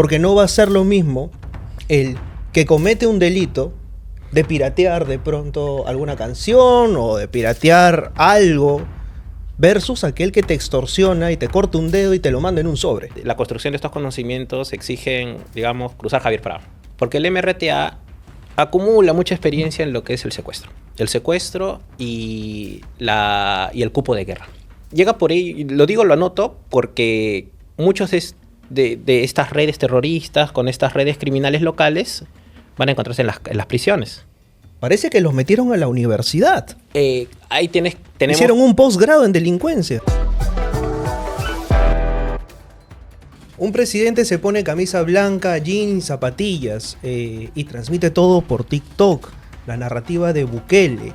Porque no va a ser lo mismo el que comete un delito de piratear de pronto alguna canción o de piratear algo versus aquel que te extorsiona y te corta un dedo y te lo manda en un sobre. La construcción de estos conocimientos exigen, digamos, cruzar Javier Prado. Porque el MRTA acumula mucha experiencia en lo que es el secuestro. El secuestro y el cupo de guerra. Llega por ahí, lo anoto, porque muchos de estas redes terroristas, con estas redes criminales locales, van a encontrarse en las prisiones. Parece que los metieron a la universidad. Ahí tenemos... Hicieron un posgrado en delincuencia. Un presidente se pone camisa blanca, jeans, zapatillas y transmite todo por TikTok. La narrativa de Bukele.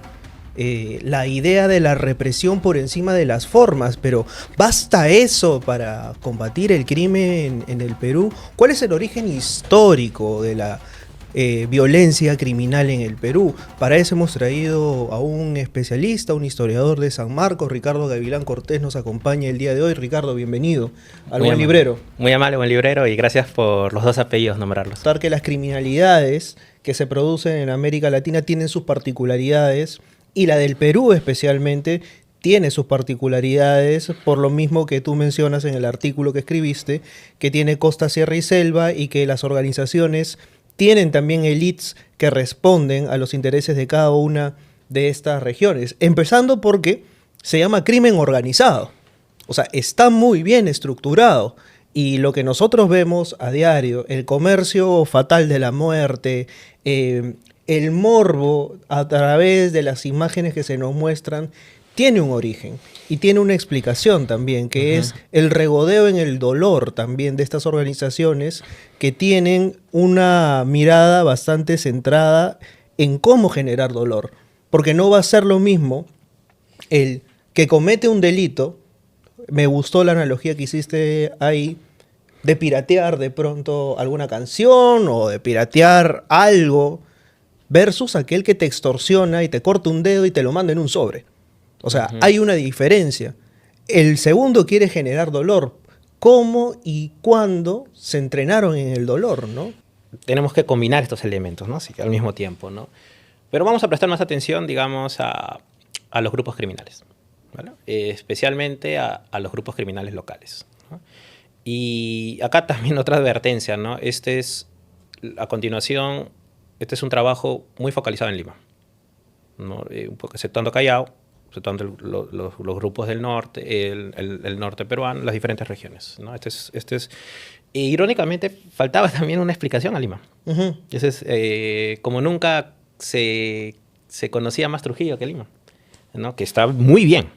La idea de la represión por encima de las formas, pero ¿basta eso para combatir el crimen en el Perú? ¿Cuál es el origen histórico de la violencia criminal en el Perú? Para eso hemos traído a un especialista, un historiador de San Marcos, Ricardo Gavilán Cortés nos acompaña el día de hoy. Ricardo, bienvenido al Buen Librero. Muy amable, Buen Librero, y gracias por los dos apellidos nombrarlos. Que las criminalidades que se producen en América Latina tienen sus particularidades, y la del Perú especialmente tiene sus particularidades, por lo mismo que tú mencionas en el artículo que escribiste, que tiene costa, sierra y selva, y que las organizaciones tienen también élites que responden a los intereses de cada una de estas regiones. Empezando porque se llama crimen organizado. O sea, está muy bien estructurado. Y lo que nosotros vemos a diario, el comercio fatal de la muerte, el morbo a través de las imágenes que se nos muestran, tiene un origen y tiene una explicación también, que es el regodeo en el dolor también de estas organizaciones que tienen una mirada bastante centrada en cómo generar dolor. Porque no va a ser lo mismo el que comete un delito, me gustó la analogía que hiciste ahí, de piratear de pronto alguna canción o de piratear algo, versus aquel que te extorsiona y te corta un dedo y te lo manda en un sobre. O sea, hay una diferencia. El segundo quiere generar dolor. ¿Cómo y cuándo se entrenaron en el dolor, no? Tenemos que combinar estos elementos, ¿no? Sí, al mismo tiempo, ¿no? Pero vamos a prestar más atención, digamos, a los grupos criminales, ¿vale? Especialmente a los grupos criminales locales, ¿no? Y acá también otra advertencia, ¿no? A continuación, este es un trabajo muy focalizado en Lima, ¿no? Un poco exceptuando Callao, exceptuando los grupos del norte, el norte peruano, las diferentes regiones, ¿no? Irónicamente, faltaba también una explicación a Lima. Como nunca se conocía más Trujillo que Lima, ¿no? Que está muy bien,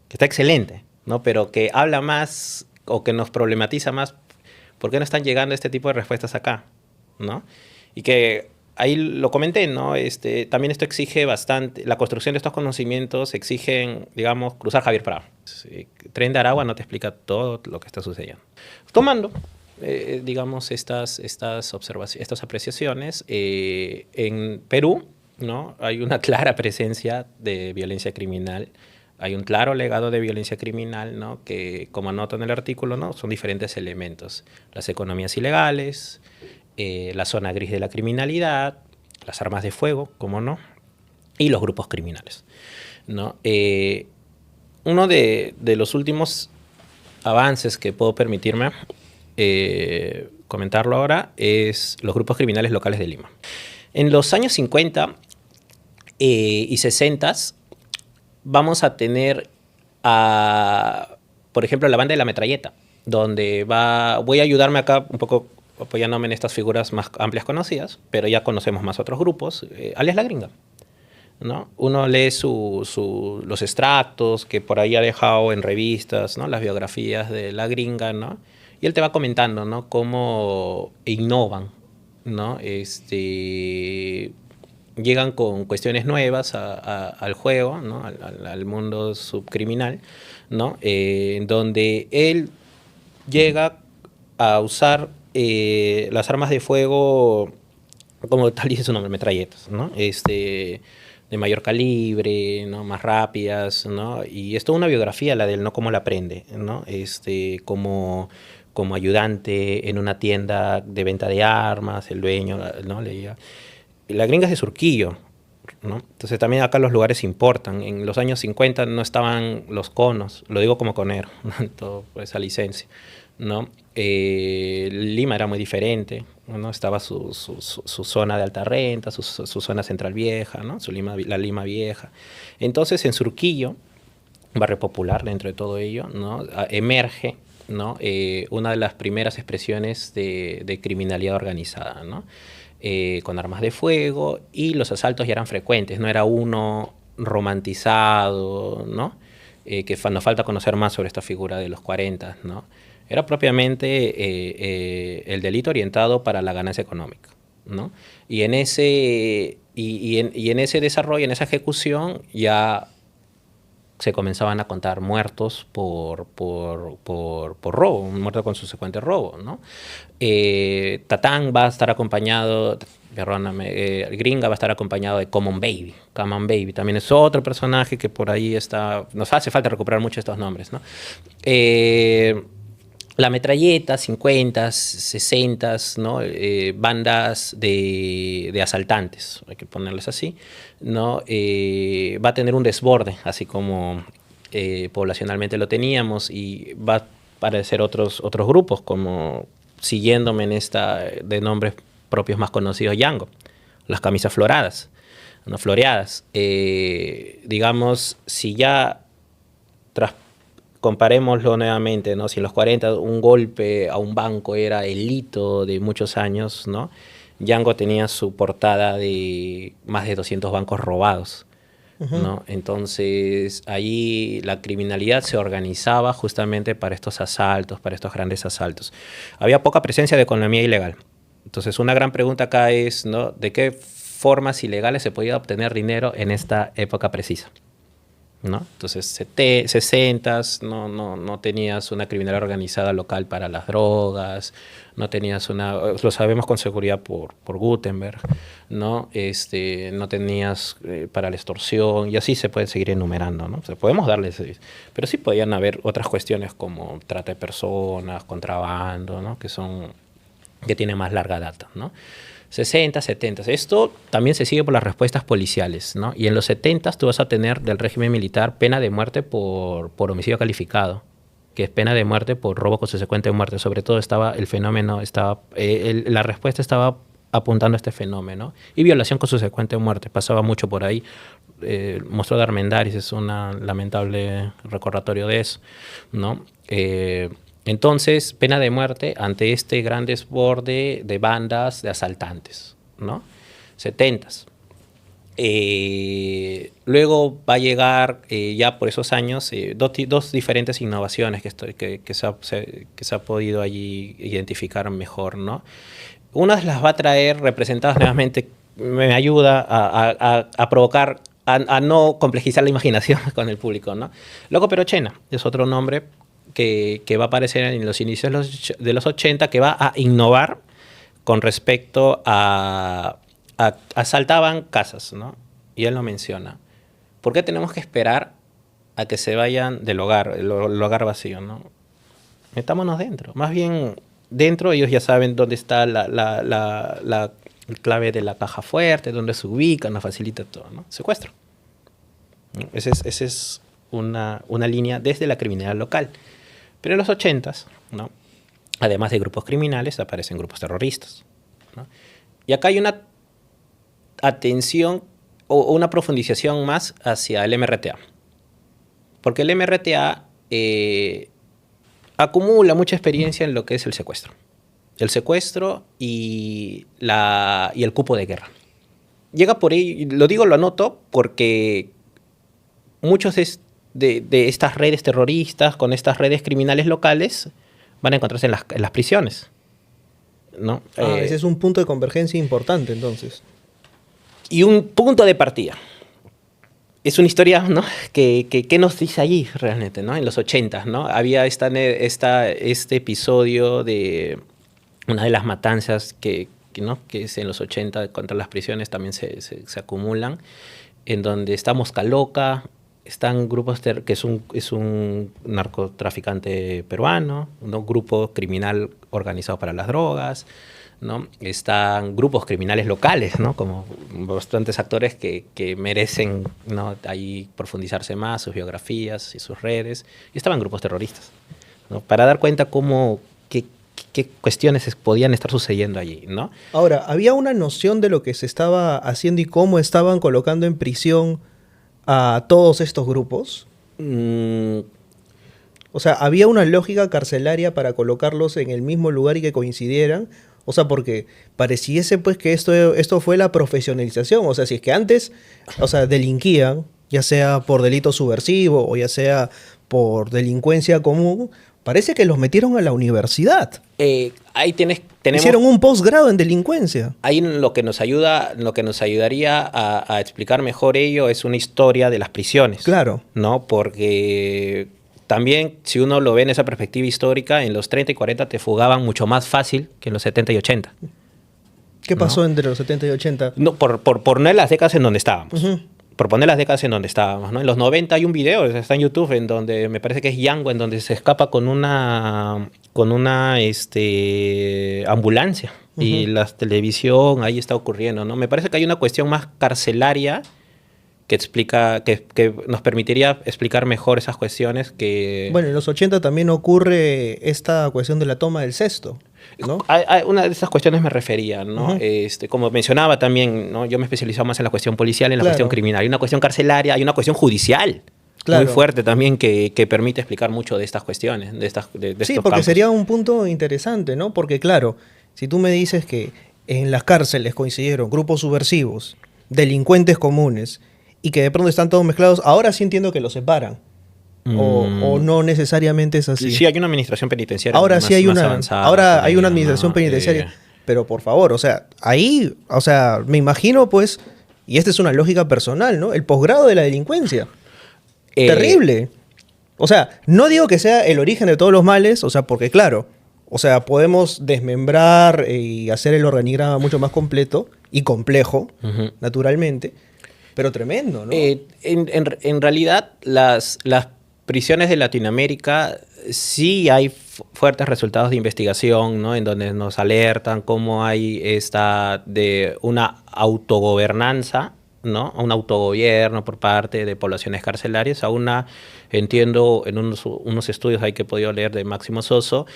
que está excelente, ¿no? Pero que habla más o que nos problematiza más por qué no están llegando este tipo de respuestas acá, ¿no? Y que ahí lo comenté, ¿no? También esto exige bastante, la construcción de estos conocimientos exigen, digamos, cruzar Javier Prado. Tren de Aragua no te explica todo lo que está sucediendo. Tomando, digamos, estas apreciaciones, en Perú, ¿no? Hay una clara presencia de violencia criminal. Hay un claro legado de violencia criminal, ¿no? Que, como anoto en el artículo, ¿no? Son diferentes elementos. Las economías ilegales, la zona gris de la criminalidad, las armas de fuego, cómo no, y los grupos criminales, ¿no? Uno de los últimos avances que puedo permitirme comentarlo ahora es los grupos criminales locales de Lima. En los años 50 y 60 vamos a tener, por ejemplo, la banda de la metralleta, donde voy a ayudarme acá un poco apoyándome en estas figuras más amplias conocidas, pero ya conocemos más otros grupos, alias La Gringa, ¿no? Uno lee los extractos que por ahí ha dejado en revistas, ¿no? Las biografías de La Gringa, ¿no? Y él te va comentando, ¿no? Cómo innovan, ¿no? Llegan con cuestiones nuevas al juego, ¿no? al mundo subcriminal, ¿no? Donde él llega a usar las armas de fuego, como tal dice su nombre, metralletas, ¿no? De mayor calibre, ¿no? Más rápidas, ¿no? Y es toda una biografía la del no cómo la aprende, ¿no? Cómo como ayudante en una tienda de venta de armas, el dueño, ¿no? La gringa es de Surquillo, ¿no? Entonces también acá los lugares importan. En los años 50 no estaban los conos, lo digo como conero, ¿no? Todo por esa licencia, ¿no? Lima era muy diferente, ¿no? Estaba su zona de alta renta, su zona central vieja, ¿no? La Lima vieja. Entonces en Surquillo, barrio popular dentro de todo ello, ¿no? Emerge, ¿no? Una de las primeras expresiones de criminalidad organizada, ¿no? Con armas de fuego, y los asaltos ya eran frecuentes, no era uno romantizado, ¿no? Que nos falta conocer más sobre esta figura de los 40, ¿no? Era propiamente el delito orientado para la ganancia económica, ¿no? Y en ese, en ese desarrollo, en esa ejecución, ya se comenzaban a contar muertos por robo, un muerto con subsecuente robo, ¿no? Tatán va a estar acompañado, perdóname, Gringa va a estar acompañado de Common Baby. Common Baby también es otro personaje que por ahí está, nos hace falta recuperar mucho estos nombres, ¿no? La metralleta, 50, 60, ¿no? Bandas de asaltantes, hay que ponerles así, ¿no? Va a tener un desborde, así como poblacionalmente lo teníamos, y va a aparecer otros grupos, como siguiéndome en esta de nombres propios más conocidos, Yango, las camisas floradas, no floreadas. Digamos, si ya comparémoslo nuevamente, ¿no? Si en los 40 un golpe a un banco era el hito de muchos años, ¿no? Yango tenía su portada de más de 200 bancos robados, ¿no? Entonces, ahí la criminalidad se organizaba justamente para estos asaltos, para estos grandes asaltos. Había poca presencia de economía ilegal. Entonces, una gran pregunta acá es, ¿no? ¿De qué formas ilegales se podía obtener dinero en esta época precisa? ¿No? Entonces, 60, no tenías una criminalidad organizada local para las drogas, no tenías lo sabemos con seguridad por Gutenberg, ¿no? No tenías para la extorsión, y así se puede seguir enumerando, ¿no? O sea, podemos darles, pero sí podían haber otras cuestiones como trata de personas, contrabando, ¿no? Que tienen más larga data, ¿no? 60, 70. Esto también se sigue por las respuestas policiales, ¿no? Y en los 70 tú vas a tener del régimen militar pena de muerte por homicidio calificado, que es pena de muerte por robo con subsecuente muerte. Sobre todo estaba el fenómeno, la respuesta estaba apuntando a este fenómeno. Y violación con subsecuente muerte, pasaba mucho por ahí. Monstruo de Armendáriz es un lamentable recordatorio de eso, ¿no? Entonces, pena de muerte ante este gran desborde de bandas de asaltantes, ¿no? 70s. Luego va a llegar, ya por esos años, dos diferentes innovaciones que se ha podido allí identificar mejor, ¿no? Una las va a traer representadas nuevamente, me ayuda a provocar, a no complejizar la imaginación con el público, ¿no? Loco pero Chena es otro nombre que va a aparecer en los inicios de los 80, que va a innovar con respecto a asaltaban casas, ¿no? Y él lo menciona. ¿Por qué tenemos que esperar a que se vayan del hogar, el hogar vacío, ¿no? Metámonos dentro. Más bien, dentro ellos ya saben dónde está la clave de la caja fuerte, dónde se ubica, nos facilita todo, ¿no? Secuestro. Esa es una línea desde la criminalidad local. Pero en los 80s, ¿no? Además de grupos criminales, aparecen grupos terroristas, ¿no? Y acá hay una atención o una profundización más hacia el MRTA. Porque el MRTA acumula mucha experiencia en lo que es el secuestro. El secuestro y el cupo de guerra. Llega por ahí, lo anoto porque muchos de estas redes terroristas, con estas redes criminales locales, van a encontrarse en las prisiones, ¿no? Ese es un punto de convergencia importante, entonces. Y un punto de partida. Es una historia, ¿no? que nos dice allí realmente, ¿no? En los 80, ¿no? Había este episodio de una de las matanzas que es en los 80 contra las prisiones también se acumulan, en donde está Mosca Loca, están grupos que es un narcotraficante peruano, un grupo criminal organizado para las drogas, ¿no? Están grupos criminales locales, ¿no? Como bastantes actores que merecen, ¿no?, ahí profundizarse más, sus biografías y sus redes. Y estaban grupos terroristas, ¿no? Para dar cuenta qué cuestiones podían estar sucediendo allí, ¿no? Ahora, ¿había una noción de lo que se estaba haciendo y cómo estaban colocando en prisión a todos estos grupos? O sea, ¿había una lógica carcelaria para colocarlos en el mismo lugar y que coincidieran? O sea, porque pareciese pues que esto fue la profesionalización. O sea, si es que antes, o sea, delinquían, ya sea por delito subversivo o ya sea por delincuencia común, parece que los metieron a la universidad. Ahí tenemos... Hicieron un posgrado en delincuencia. Ahí lo que nos ayudaría a explicar mejor ello es una historia de las prisiones. Claro. ¿No? Porque también, si uno lo ve en esa perspectiva histórica, en los 30 y 40 te fugaban mucho más fácil que en los 70 y 80. ¿Qué pasó entre los 70 y 80? No, por poner las décadas en donde estábamos. Uh-huh. Por poner las décadas en donde estábamos, ¿no? En los 90 hay un video, está en YouTube, en donde me parece que es Yango, en donde se escapa con una ambulancia. Uh-huh. Y la televisión ahí está ocurriendo, ¿no? Me parece que hay una cuestión más carcelaria que explica, que nos permitiría explicar mejor esas cuestiones que... Bueno, en los 80 también ocurre esta cuestión de la toma del cesto, ¿no? A una de esas cuestiones me refería, ¿no? Uh-huh. Como mencionaba también, ¿no? Yo me he especializado más en la cuestión policial, en la cuestión criminal. Hay una cuestión carcelaria, hay una cuestión judicial. Claro. Muy fuerte también que permite explicar mucho de estas cuestiones, de estos sí, porque campos. Sería un punto interesante, ¿no? Porque claro, si tú me dices que en las cárceles coincidieron grupos subversivos, delincuentes comunes, y que de pronto están todos mezclados, ahora sí entiendo que los separan. O no necesariamente es así. Sí, hay una administración penitenciaria. Ahora más, sí hay más una avanzada. Ahora hay una administración penitenciaria. Pero por favor, o sea, ahí, o sea, me imagino pues, y esta es una lógica personal, ¿no? El posgrado de la delincuencia. Terrible. O sea, no digo que sea el origen de todos los males, o sea, porque claro, o sea, podemos desmembrar y hacer el organigrama mucho más completo y complejo, uh-huh, naturalmente. Pero tremendo, ¿no? En realidad, las prisiones de Latinoamérica sí hay fuertes resultados de investigación, ¿no? En donde nos alertan cómo hay de una autogobernanza, ¿no? Un autogobierno por parte de poblaciones carcelarias, entiendo en unos estudios ahí que he podido leer de Máximo Soso,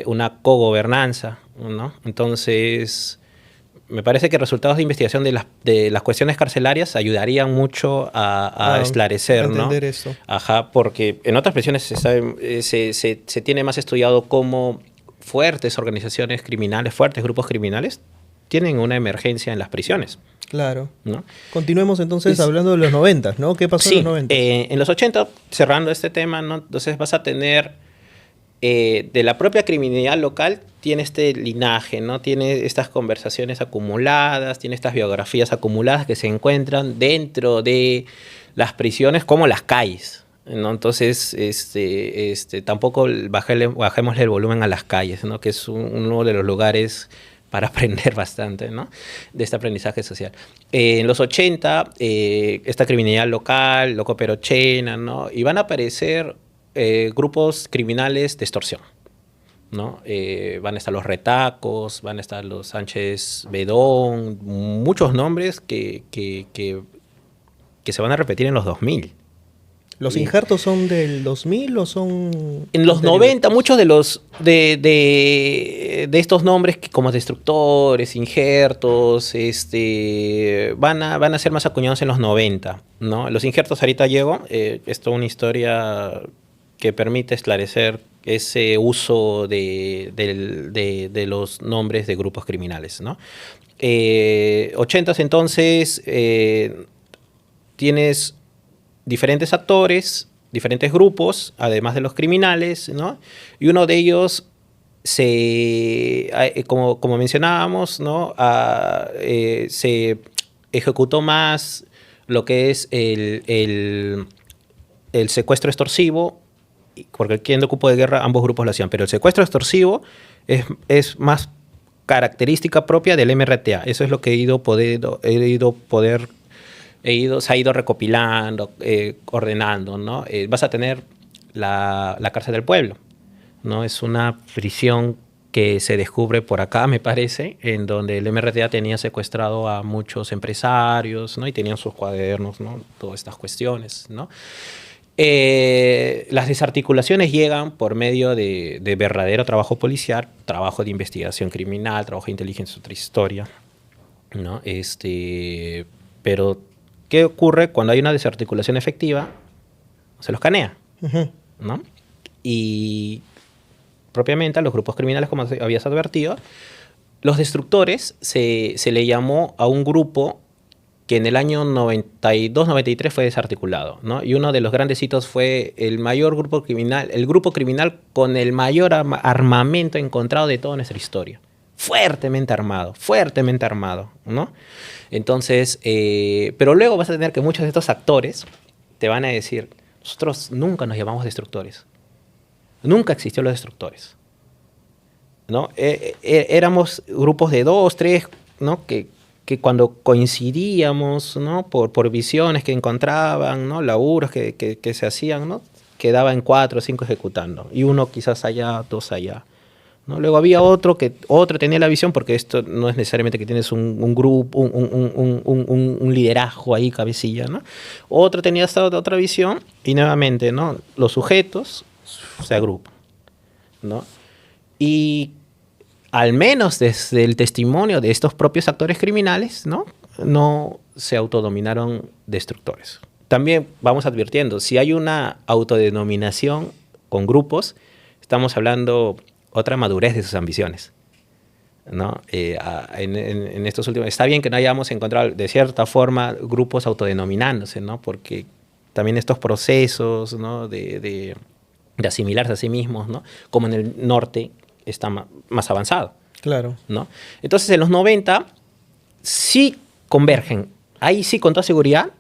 una cogobernanza, ¿no? Entonces... Me parece que resultados de investigación de las cuestiones carcelarias ayudarían mucho a esclarecer, a entender, ¿no? Esto. Ajá, porque en otras prisiones se tiene más estudiado cómo fuertes organizaciones criminales, fuertes grupos criminales, tienen una emergencia en las prisiones. Claro. ¿No? Continuemos entonces hablando de los 90, ¿no? ¿Qué pasó en los 90? En los 80, cerrando este tema, ¿no? Entonces vas a tener... de la propia criminalidad local tiene este linaje, ¿no? Tiene estas conversaciones acumuladas, tiene estas biografías acumuladas que se encuentran dentro de las prisiones como las calles, ¿no? Entonces, tampoco bajémosle el volumen a las calles, ¿no? Que es uno de los lugares para aprender bastante, ¿no? De este aprendizaje social. En los 80, esta criminalidad local, loco-perochena, ¿no? Y van a aparecer grupos criminales de extorsión, ¿no? Van a estar los Retacos, van a estar los Sánchez Bedón, muchos nombres que se van a repetir en los 2000. ¿Los injertos son del 2000 o son...? En los 90, muchos de estos nombres como destructores, injertos, van a ser más acuñados en los 90, ¿no? Los injertos ahorita llego, es toda una historia que permite esclarecer ese uso de los nombres de grupos criminales, ¿no? 80s entonces tienes diferentes actores, diferentes grupos, además de los criminales, ¿no? Y uno de ellos como mencionábamos, ¿no? Se ejecutó más lo que es el secuestro extorsivo, porque aquí en el cupo de guerra ambos grupos lo hacían, pero el secuestro extorsivo es más característica propia del MRTA. Eso es lo que he ido poder se ha ido recopilando, ordenando, ¿no? Vas a tener la cárcel del pueblo, ¿no? Es una prisión que se descubre por acá, me parece, en donde el MRTA tenía secuestrado a muchos empresarios, ¿no? Y tenían sus cuadernos, ¿no? Todas estas cuestiones, ¿no? Las desarticulaciones llegan por medio de verdadero trabajo policial, trabajo de investigación criminal, trabajo de inteligencia, es otra historia, ¿no? Pero, ¿qué ocurre cuando hay una desarticulación efectiva? Se los canea, ¿no? Y propiamente a los grupos criminales, como habías advertido, los destructores se le llamó a un grupo que en el año 92-93 fue desarticulado, ¿no? Y uno de los grandes hitos fue el mayor grupo criminal, el grupo criminal con el mayor armamento encontrado de toda nuestra historia. Fuertemente armado, ¿no? Entonces, pero luego vas a tener que muchos de estos actores te van a decir, nosotros nunca nos llamamos destructores. Nunca existió los destructores, ¿no? Éramos grupos de 2, 3, ¿no? Que cuando coincidíamos, ¿no? por visiones que encontraban, ¿no? Laburos que se hacían, ¿no? Quedaban 4 o 5 ejecutando. Y uno quizás allá, 2 allá, ¿no? Luego había otro tenía la visión, porque esto no es necesariamente que tienes un grupo, un liderazgo ahí, cabecilla, ¿no? Otro tenía esta otra visión y nuevamente, ¿no? Los sujetos se agrupan, ¿no? Y al menos desde el testimonio de estos propios actores criminales, no se autodominaron destructores. También vamos advirtiendo, si hay una autodenominación con grupos, estamos hablando otra madurez de sus ambiciones, ¿no? En estos últimos, está bien que no hayamos encontrado de cierta forma grupos autodenominándose, ¿no? Porque también estos procesos, ¿no? de asimilarse a sí mismos, ¿no? Como en el norte está más avanzado. Claro. ¿No? Entonces, en los 90 sí convergen. Ahí sí, con toda seguridad,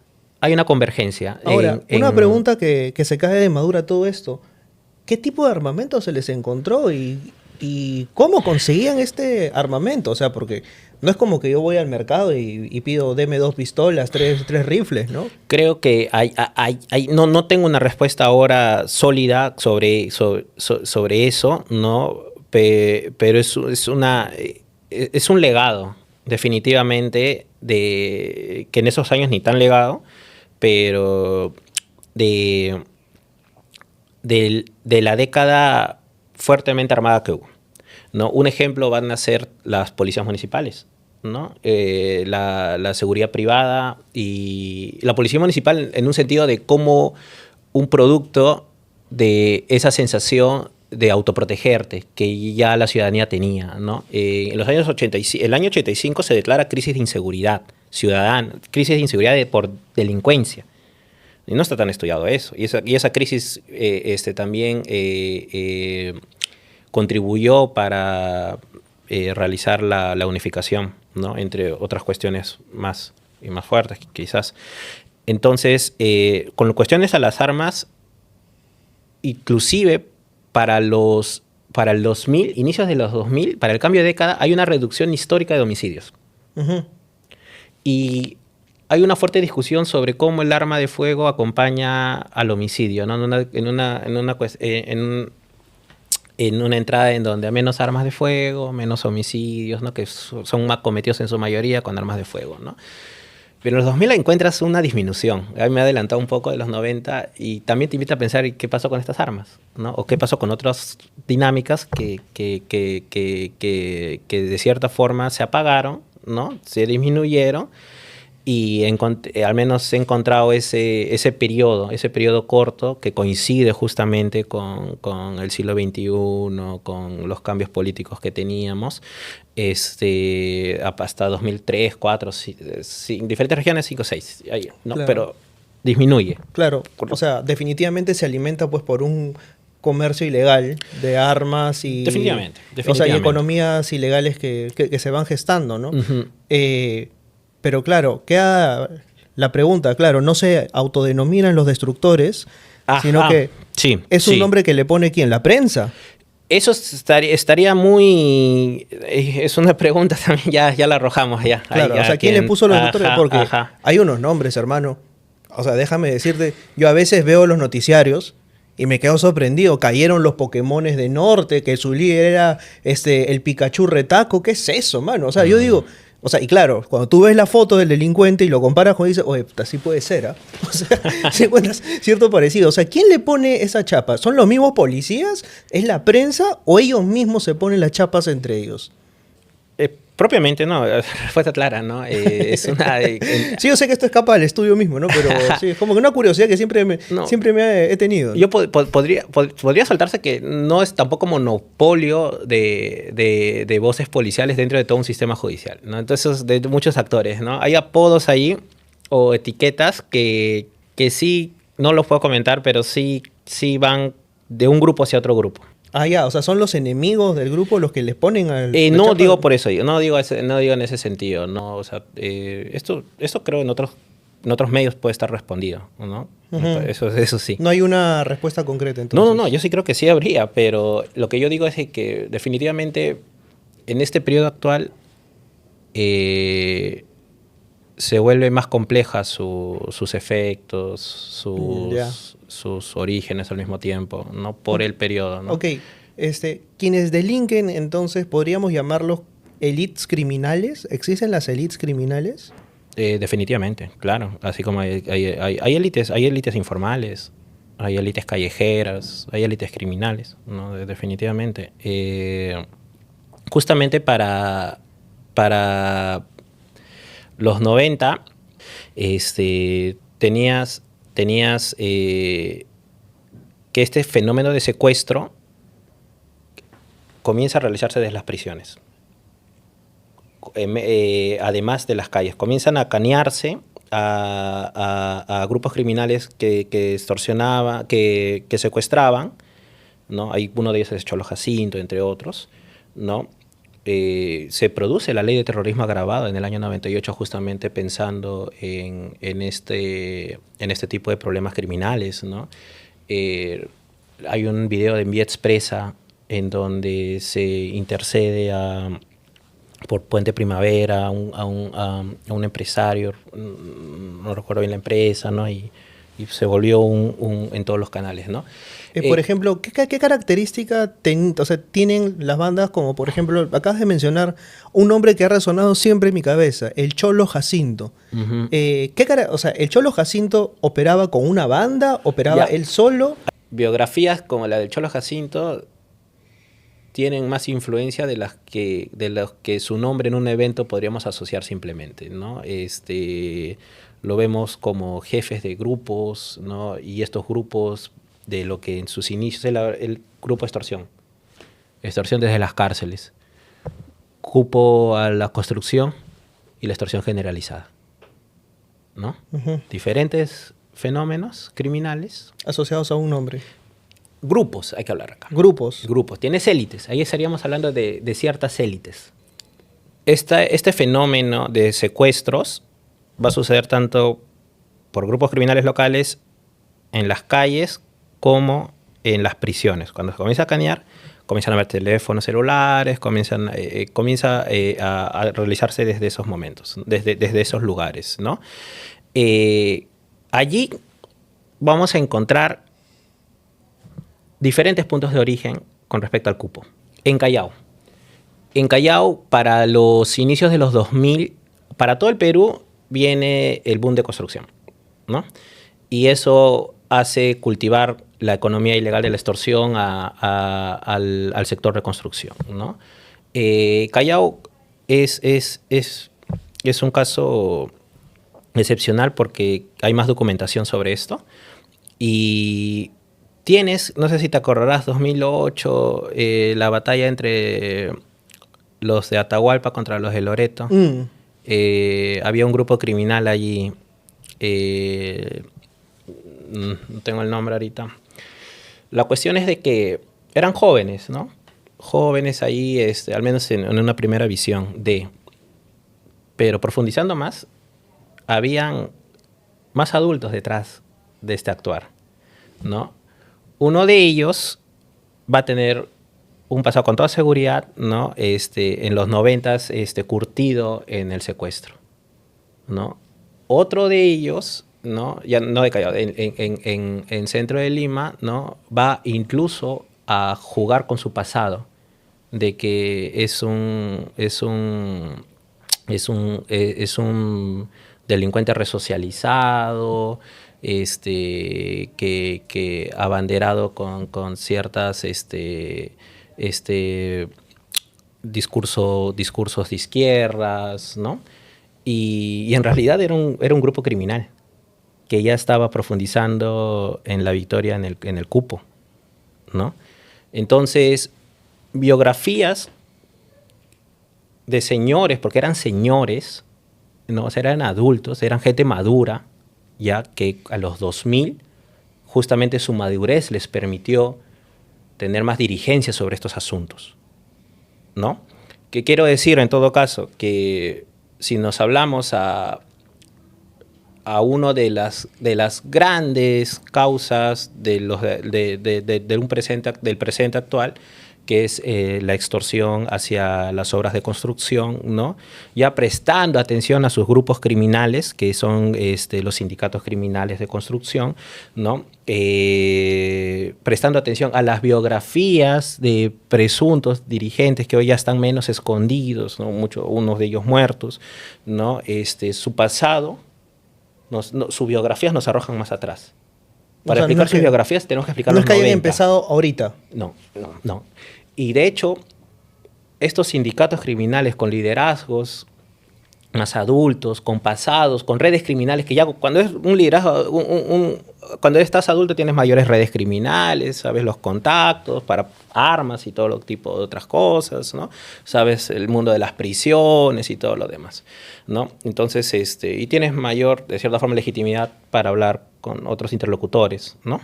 hay una convergencia. Ahora, una pregunta que se cae de madura todo esto. ¿Qué tipo de armamento se les encontró y cómo conseguían este armamento? O sea, porque no es como que yo voy al mercado y pido, deme 2 pistolas, 3 rifles, ¿no? Creo que no tengo una respuesta ahora sólida sobre eso, ¿no? Pero es un legado, definitivamente, que en esos años ni tan legado, pero de la década fuertemente armada que hubo, ¿no? Un ejemplo van a ser las policías municipales, ¿no? La seguridad privada y la policía municipal, en un sentido de cómo un producto de esa sensación de autoprotegerte que ya la ciudadanía tenía, ¿no? En los años 85, el año 85 se declara crisis de inseguridad ciudadana, crisis de inseguridad por delincuencia. Y no está tan estudiado eso. Y esa crisis también contribuyó para realizar la unificación, ¿no? Entre otras cuestiones más fuertes, quizás. Entonces, con cuestiones a las armas, inclusive para el 2000, inicios de los 2000, para el cambio de década, hay una reducción histórica de homicidios. Uh-huh. Y hay una fuerte discusión sobre cómo el arma de fuego acompaña al homicidio, ¿no? En una entrada en donde hay menos armas de fuego, menos homicidios, ¿no? Que son más cometidos en su mayoría con armas de fuego, ¿no? Pero en los 2000 encuentras una disminución. A mí me he adelantado un poco de los 90 y también te invita a pensar qué pasó con estas armas, ¿no? O qué pasó con otras dinámicas que de cierta forma se apagaron, ¿no? Se disminuyeron y al menos he encontrado ese periodo corto que coincide justamente con el siglo XXI, con los cambios políticos que teníamos, hasta 2003, 2004, en diferentes regiones, 5, 6, ¿no? Claro. Pero disminuye. Claro, o sea, definitivamente se alimenta pues por un comercio ilegal de armas y... Definitivamente. O sea, y economías ilegales que se van gestando, ¿no? Uh-huh. Pero claro, queda la pregunta, claro, no se autodenominan los destructores, sino que es un nombre que le pone ¿quién? ¿La prensa? Eso estaría muy... Es una pregunta también, ya la arrojamos ya. Claro, Ahí, o sea, ¿quién le puso los autores? Porque ajá. hay unos nombres, hermano. O sea, déjame decirte, yo a veces veo los noticiarios y me quedo sorprendido. Cayeron los Pokémones de Norte, que su líder era el Pikachu Retaco. ¿Qué es eso, mano? O sea, yo digo... O sea, y claro, cuando tú ves la foto del delincuente y lo comparas con dices, oye, así puede ser, ¿ah? O sea, si encuentras cierto parecido. O sea, ¿quién le pone esa chapa? ¿Son los mismos policías? ¿Es la prensa? ¿O ellos mismos se ponen las chapas entre ellos? Propiamente no, respuesta clara, ¿no? Es una... Sí, yo sé que esto escapa del estudio mismo, ¿no? Pero sí, es como que una curiosidad que siempre me, No. siempre me he tenido, ¿no? Yo podría saltarse que no es tampoco monopolio de voces policiales dentro de todo un sistema judicial, ¿no? Entonces, de muchos actores, ¿no? Hay apodos ahí o etiquetas que sí, no los puedo comentar, pero sí van de un grupo hacia otro grupo. Ah, ya, o sea, son los enemigos del grupo los que les ponen al... la No chapa. digo por eso, no digo en ese sentido, no, o sea, esto creo en otros medios puede estar respondido, ¿no? Ujú. Eso sí. No hay una respuesta concreta, entonces. No, yo sí creo que sí habría, pero lo que yo digo es que definitivamente en este periodo actual se vuelve más compleja sus efectos, Ya. sus orígenes al mismo tiempo, ¿no? Por el periodo, ¿no? Ok, quienes delinquen, entonces, ¿podríamos llamarlos elites criminales? ¿Existen las elites criminales? Definitivamente, claro. Así como hay élites informales, hay élites callejeras, hay élites criminales, ¿no? Definitivamente. Justamente para los 90, tenías que este fenómeno de secuestro comienza a realizarse desde las prisiones. Además de las calles, comienzan a canearse a grupos criminales que extorsionaban, que secuestraban, ¿no? Hay uno de ellos es Cholo Jacinto, entre otros, ¿no? Se produce la ley de terrorismo agravado en el año 98 justamente pensando en este tipo de problemas criminales, ¿no? Hay un video de Vía Expresa en donde se intercede por Puente Primavera a un empresario, no recuerdo bien la empresa, ¿no? Y se volvió en todos los canales, ¿no? Por ejemplo, ¿qué característica tienen las bandas? Como por ejemplo, acabas de mencionar un nombre que ha resonado siempre en mi cabeza, el Cholo Jacinto. Uh-huh. ¿El Cholo Jacinto operaba con una banda? ¿Operaba él solo? Biografías como la del Cholo Jacinto tienen más influencia de las que su nombre en un evento podríamos asociar simplemente, ¿no? Lo vemos como jefes de grupos, ¿no? Y estos grupos de lo que en sus inicios el grupo extorsión desde las cárceles, cupo a la construcción y la extorsión generalizada, ¿no? Uh-huh. Diferentes fenómenos criminales asociados a un nombre. Grupos, hay que hablar acá. Grupos. Tienes élites. Ahí estaríamos hablando de ciertas élites. Este fenómeno de secuestros va a suceder tanto por grupos criminales locales en las calles como en las prisiones. Cuando se comienza a canear, comienzan a ver teléfonos celulares, comienza a realizarse desde esos momentos, desde esos lugares, ¿no? Allí vamos a encontrar diferentes puntos de origen con respecto al cupo. En Callao, para los inicios de los 2000, para todo el Perú viene el boom de construcción, ¿no? Y eso hace cultivar la economía ilegal de la extorsión al sector de construcción, ¿no? Callao es un caso excepcional porque hay más documentación sobre esto y tienes, no sé si te acordarás, 2008, la batalla entre los de Atahualpa contra los de Loreto. Había un grupo criminal allí, no tengo el nombre ahorita. La cuestión es de que eran jóvenes, ¿no? Jóvenes ahí, al menos en una primera visión pero profundizando más, habían más adultos detrás de este actuar, ¿no? Uno de ellos va a tener un pasado con toda seguridad, ¿no? En los 90s, curtido en el secuestro, ¿no? Otro de ellos, ¿no? Ya no de Callao, en centro de Lima, ¿no? Va incluso a jugar con su pasado, de que es un delincuente resocializado, que abanderado con ciertas discursos de izquierdas, ¿no? Y en realidad era un grupo criminal que ya estaba profundizando en la victoria en el cupo, ¿no? Entonces, biografías de señores, porque eran señores, ¿no? O sea, eran adultos, eran gente madura, ya que a los 2000 justamente su madurez les permitió tener más dirigencia sobre estos asuntos, ¿no? Que quiero decir en todo caso que si nos hablamos a una de las grandes causas del presente actual, que es la extorsión hacia las obras de construcción, ¿no? Ya prestando atención a sus grupos criminales, que son los sindicatos criminales de construcción, ¿no? Prestando atención a las biografías de presuntos dirigentes que hoy ya están menos escondidos, ¿no? Unos de ellos muertos, ¿no? Su pasado, sus biografías nos arrojan más atrás. Para explicar sus biografías tenemos que explicar los 90. No es que 90. hayan empezado ahorita. No. Y de hecho, estos sindicatos criminales con liderazgos más adultos, con pasados, con redes criminales, que ya cuando es un liderazgo, cuando estás adulto tienes mayores redes criminales, sabes los contactos para armas y todo tipo de otras cosas, ¿no? Sabes el mundo de las prisiones y todo lo demás, ¿no? Entonces, y tienes mayor, de cierta forma, legitimidad para hablar con otros interlocutores, ¿no?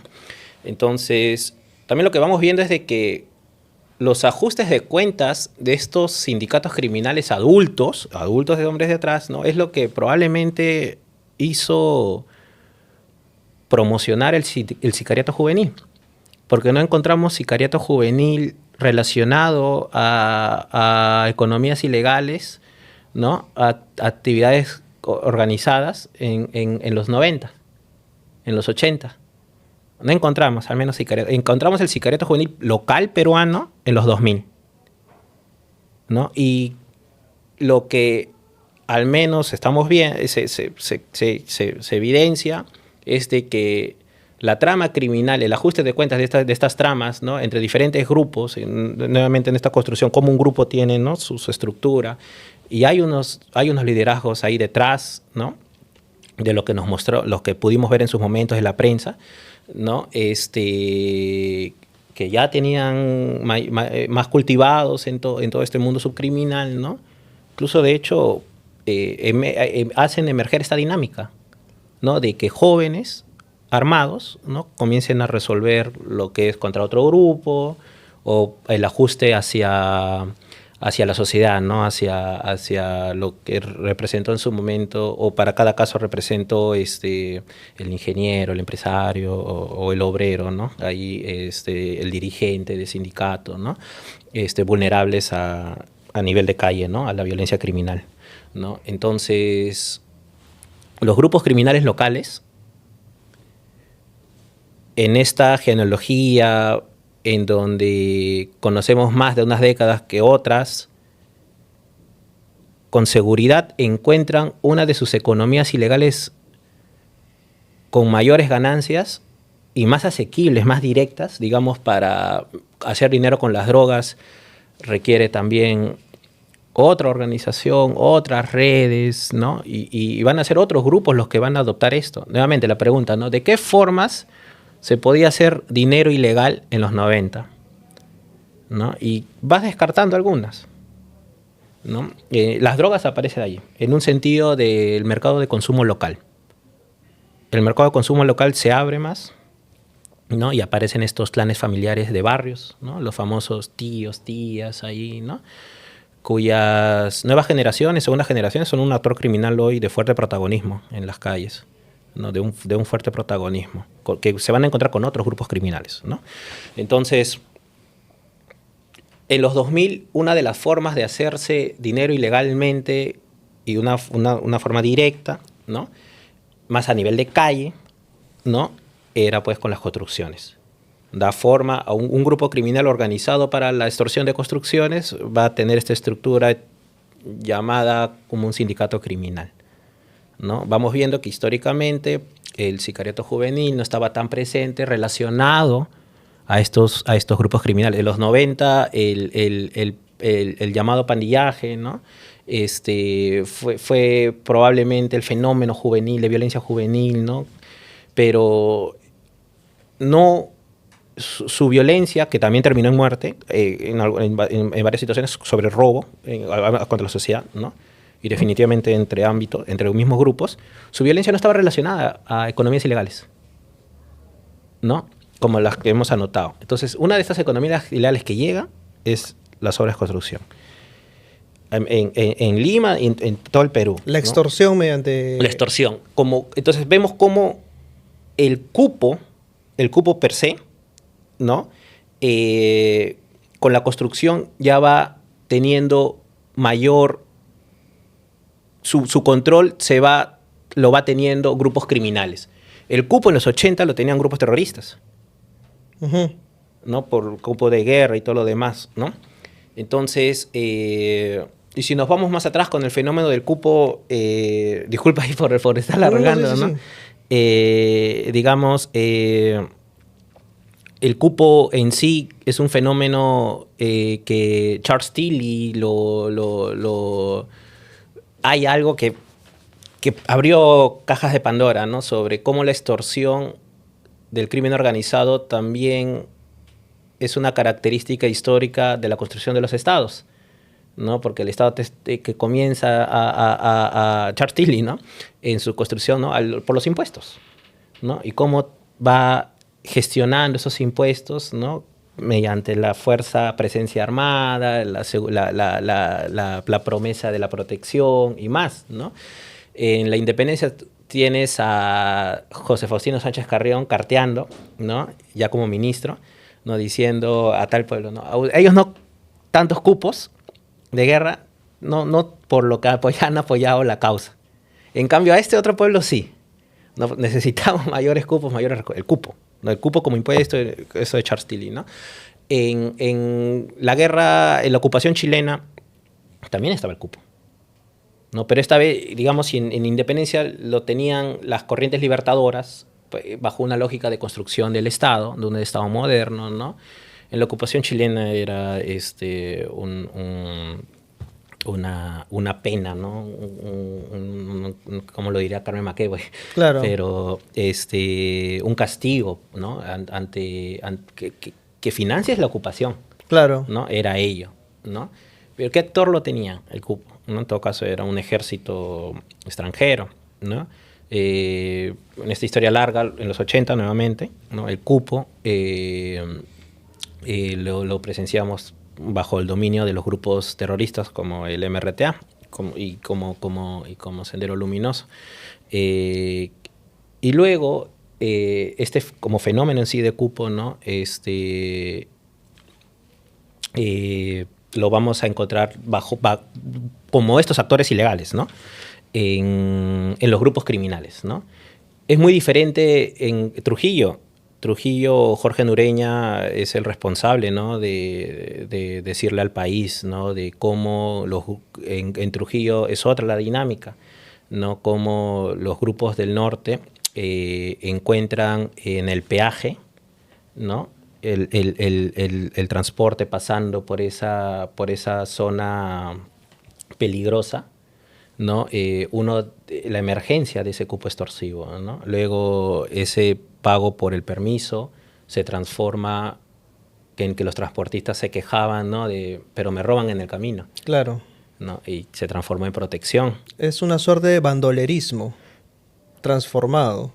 Entonces, también lo que vamos viendo es de que los ajustes de cuentas de estos sindicatos criminales adultos de hombres de atrás, ¿no? Es lo que probablemente hizo promocionar el sicariato juvenil, porque no encontramos sicariato juvenil relacionado a economías ilegales, ¿no? A actividades organizadas en los 90, en los 80. No encontramos, al menos sicariato. Encontramos el sicariato juvenil local peruano en los 2000, ¿no? Y lo que al menos estamos viendo, se evidencia, es de que la trama criminal, el ajuste de cuentas de estas tramas, ¿no? Entre diferentes grupos, nuevamente en esta construcción, como un grupo tiene, ¿no? su estructura, y hay unos liderazgos ahí detrás, ¿no? De lo que nos mostró, lo que pudimos ver en sus momentos en la prensa, ¿no? Que ya tenían más cultivados en todo este mundo subcriminal, ¿no? Incluso, de hecho, hacen emerger esta dinámica, ¿no? De que jóvenes armados, ¿no? comiencen a resolver lo que es contra otro grupo, o el ajuste hacia la sociedad, ¿no? hacia lo que representó en su momento, o para cada caso representó el ingeniero, el empresario o el obrero, ¿no? Ahí el dirigente de sindicato, ¿no? Vulnerables a nivel de calle, ¿no? A la violencia criminal, ¿no? Entonces, los grupos criminales locales, en esta genealogía en donde conocemos más de unas décadas que otras, con seguridad encuentran una de sus economías ilegales con mayores ganancias y más asequibles, más directas, digamos, para hacer dinero con las drogas requiere también otra organización, otras redes, ¿no? Y van a ser otros grupos los que van a adoptar esto. Nuevamente la pregunta, ¿no? ¿De qué formas se podía hacer dinero ilegal en los 90? ¿No? Y vas descartando algunas, ¿no? Las drogas aparecen allí, en un sentido del mercado de consumo local. El mercado de consumo local se abre más, ¿no? Y aparecen estos clanes familiares de barrios, ¿no? Los famosos tíos, tías ahí, ¿no? Cuyas nuevas generaciones, segundas generaciones, son un actor criminal hoy de fuerte protagonismo en las calles, ¿no? de un fuerte protagonismo, que se van a encontrar con otros grupos criminales, ¿no? Entonces, en los 2000, una de las formas de hacerse dinero ilegalmente y una forma directa, ¿no? Más a nivel de calle, ¿no? Era pues con las construcciones. Da forma a un grupo criminal organizado para la extorsión de construcciones, va a tener esta estructura llamada como un sindicato criminal, ¿no? Vamos viendo que históricamente el sicariato juvenil no estaba tan presente relacionado a estos grupos criminales. En los 90 el llamado pandillaje, ¿no? Fue probablemente el fenómeno juvenil, de violencia juvenil, ¿no? Pero no su violencia, que también terminó en muerte, en varias situaciones sobre robo contra la sociedad, ¿no? Y definitivamente entre los mismos grupos, su violencia no estaba relacionada a economías ilegales, ¿no? Como las que hemos anotado. Entonces, una de estas economías ilegales que llega es las obras de construcción. En Lima y en todo el Perú. La extorsión, ¿no? Mediante... La extorsión. Entonces, vemos cómo el cupo per se, ¿no? Con la construcción ya va teniendo mayor... Su control lo va teniendo grupos criminales. El cupo en los 80 lo tenían grupos terroristas, ¿no? Por cupo de guerra y todo lo demás, ¿no? Entonces, y si nos vamos más atrás con el fenómeno del cupo, disculpa ahí por estar alargando, ¿no? Digamos, el cupo en sí es un fenómeno que Charles Tilly hay algo que abrió cajas de Pandora, ¿no? Sobre cómo la extorsión del crimen organizado también es una característica histórica de la construcción de los estados, ¿no? Porque el estado que comienza a Charles Tilly, ¿no? En su construcción, ¿no? Por los impuestos, ¿no? Y cómo va gestionando esos impuestos, ¿no? Mediante la fuerza presencia armada, la promesa de la protección y más, ¿no? En la independencia tienes a José Faustino Sánchez Carrión carteando, ¿no? Ya como ministro, ¿no? Diciendo a tal pueblo, ¿no? Ellos no tantos cupos de guerra, no por lo que han apoyado la causa. En cambio, a este otro pueblo sí. No, necesitamos mayores cupos, el cupo. ¿No? El cupo como impuesto, eso de Charles Tilly, ¿no? En la guerra, en la ocupación chilena, también estaba el cupo, ¿no? Pero esta vez, digamos, en Independencia lo tenían las corrientes libertadoras, pues, bajo una lógica de construcción del Estado, de un Estado moderno, ¿no? En la ocupación chilena era una pena, ¿no? Como lo diría Carmen McEvoy. Claro. Pero un castigo, ¿no? Que financias la ocupación. Claro. ¿No? Era ello, ¿no? Pero ¿qué actor lo tenía el cupo? ¿No? En todo caso era un ejército extranjero, ¿no? En esta historia larga, en los 80 nuevamente, ¿no? El cupo lo presenciamos bajo el dominio de los grupos terroristas como el MRTA y como Sendero Luminoso. Y luego, como fenómeno en sí de cupo, ¿no? Lo vamos a encontrar como estos actores ilegales, ¿no? En los grupos criminales, ¿no? Es muy diferente en Trujillo. Jorge Nureña es el responsable, ¿no? de decirle al país, ¿no? De cómo en Trujillo es otra la dinámica, ¿no? Cómo los grupos del norte encuentran en el peaje, ¿no? el transporte pasando por esa zona peligrosa, ¿no? La emergencia de ese cupo extorsivo, ¿no? Luego ese pago por el permiso se transforma en que los transportistas se quejaban, ¿no? Pero me roban en el camino. Claro. ¿No? Y se transformó en protección. Es una suerte de bandolerismo transformado.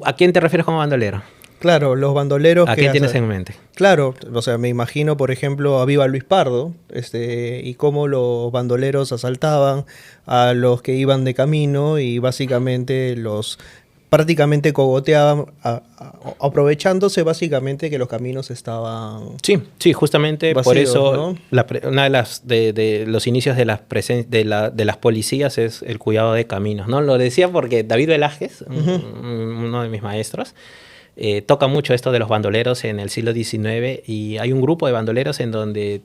¿A quién te refieres como bandolero? Claro, los bandoleros... ¿A quién tienes en mente? Claro, o sea, me imagino, por ejemplo, a Viva Luis Pardo, y cómo los bandoleros asaltaban a los que iban de camino y básicamente los prácticamente cogoteaban, aprovechándose básicamente que los caminos estaban Sí, sí, justamente por vacíos, eso ¿no? una de los inicios de de las policías es el cuidado de caminos, ¿no? Lo decía porque David Velázquez, uno de mis maestros, toca mucho esto de los bandoleros en el siglo XIX y hay un grupo de bandoleros en donde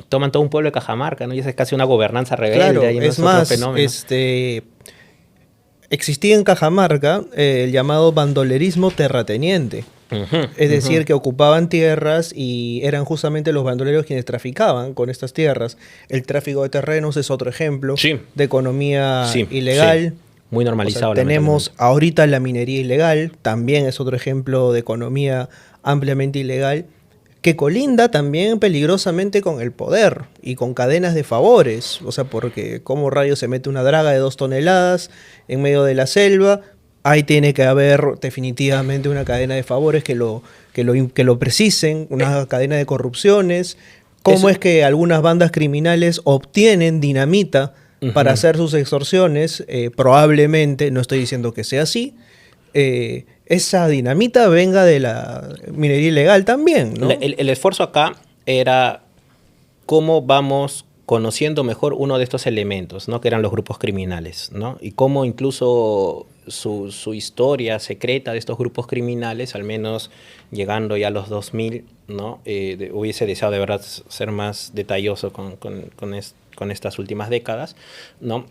toman todo un pueblo de Cajamarca, ¿no? Y esa es casi una gobernanza rebelde, Claro, y no es es otro más, fenómeno. existía en Cajamarca el llamado bandolerismo terrateniente. Ujú, Es ujú. decir, que ocupaban tierras y eran justamente los bandoleros quienes traficaban con estas tierras. El tráfico de terrenos es otro ejemplo Sí, de economía sí, sí. ilegal. Muy O sea, normalizado, tenemos lamentablemente. ahorita la minería ilegal, también es otro ejemplo de economía ampliamente ilegal, que colinda también peligrosamente con el poder y con cadenas de favores. O sea, porque cómo rayos se mete una draga de 2 toneladas en medio de la selva, ahí tiene que haber definitivamente una cadena de favores que lo precisen, una cadena de corrupciones. ¿Cómo Eso, es que algunas bandas criminales obtienen dinamita para ujú. hacer sus extorsiones? Probablemente, no estoy diciendo que sea así, esa dinamita venga de la minería ilegal también, ¿no? El esfuerzo acá era cómo vamos conociendo mejor uno de estos elementos, ¿no? Que eran los grupos criminales, ¿no? Y cómo incluso su historia secreta de estos grupos criminales, al menos llegando ya a los 2000, ¿no? Hubiese deseado de verdad ser más detalloso con estas últimas décadas, ¿no?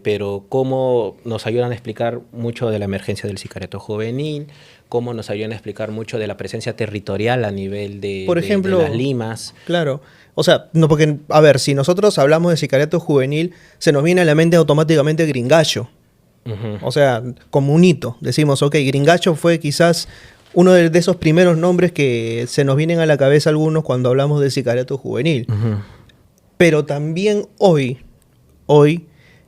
Pero cómo nos ayudan a explicar mucho de la emergencia del sicariato juvenil, cómo nos ayudan a explicar mucho de la presencia territorial a nivel Por de las ejemplo, limas. claro. O sea, no porque, a ver, si nosotros hablamos de sicariato juvenil, se nos viene a la mente automáticamente Gringallo. Ujú, O sea, como un hito. Decimos, ok, Gringallo fue quizás uno de esos primeros nombres que se nos vienen a la cabeza algunos cuando hablamos de sicariato juvenil. ujú. Pero también hoy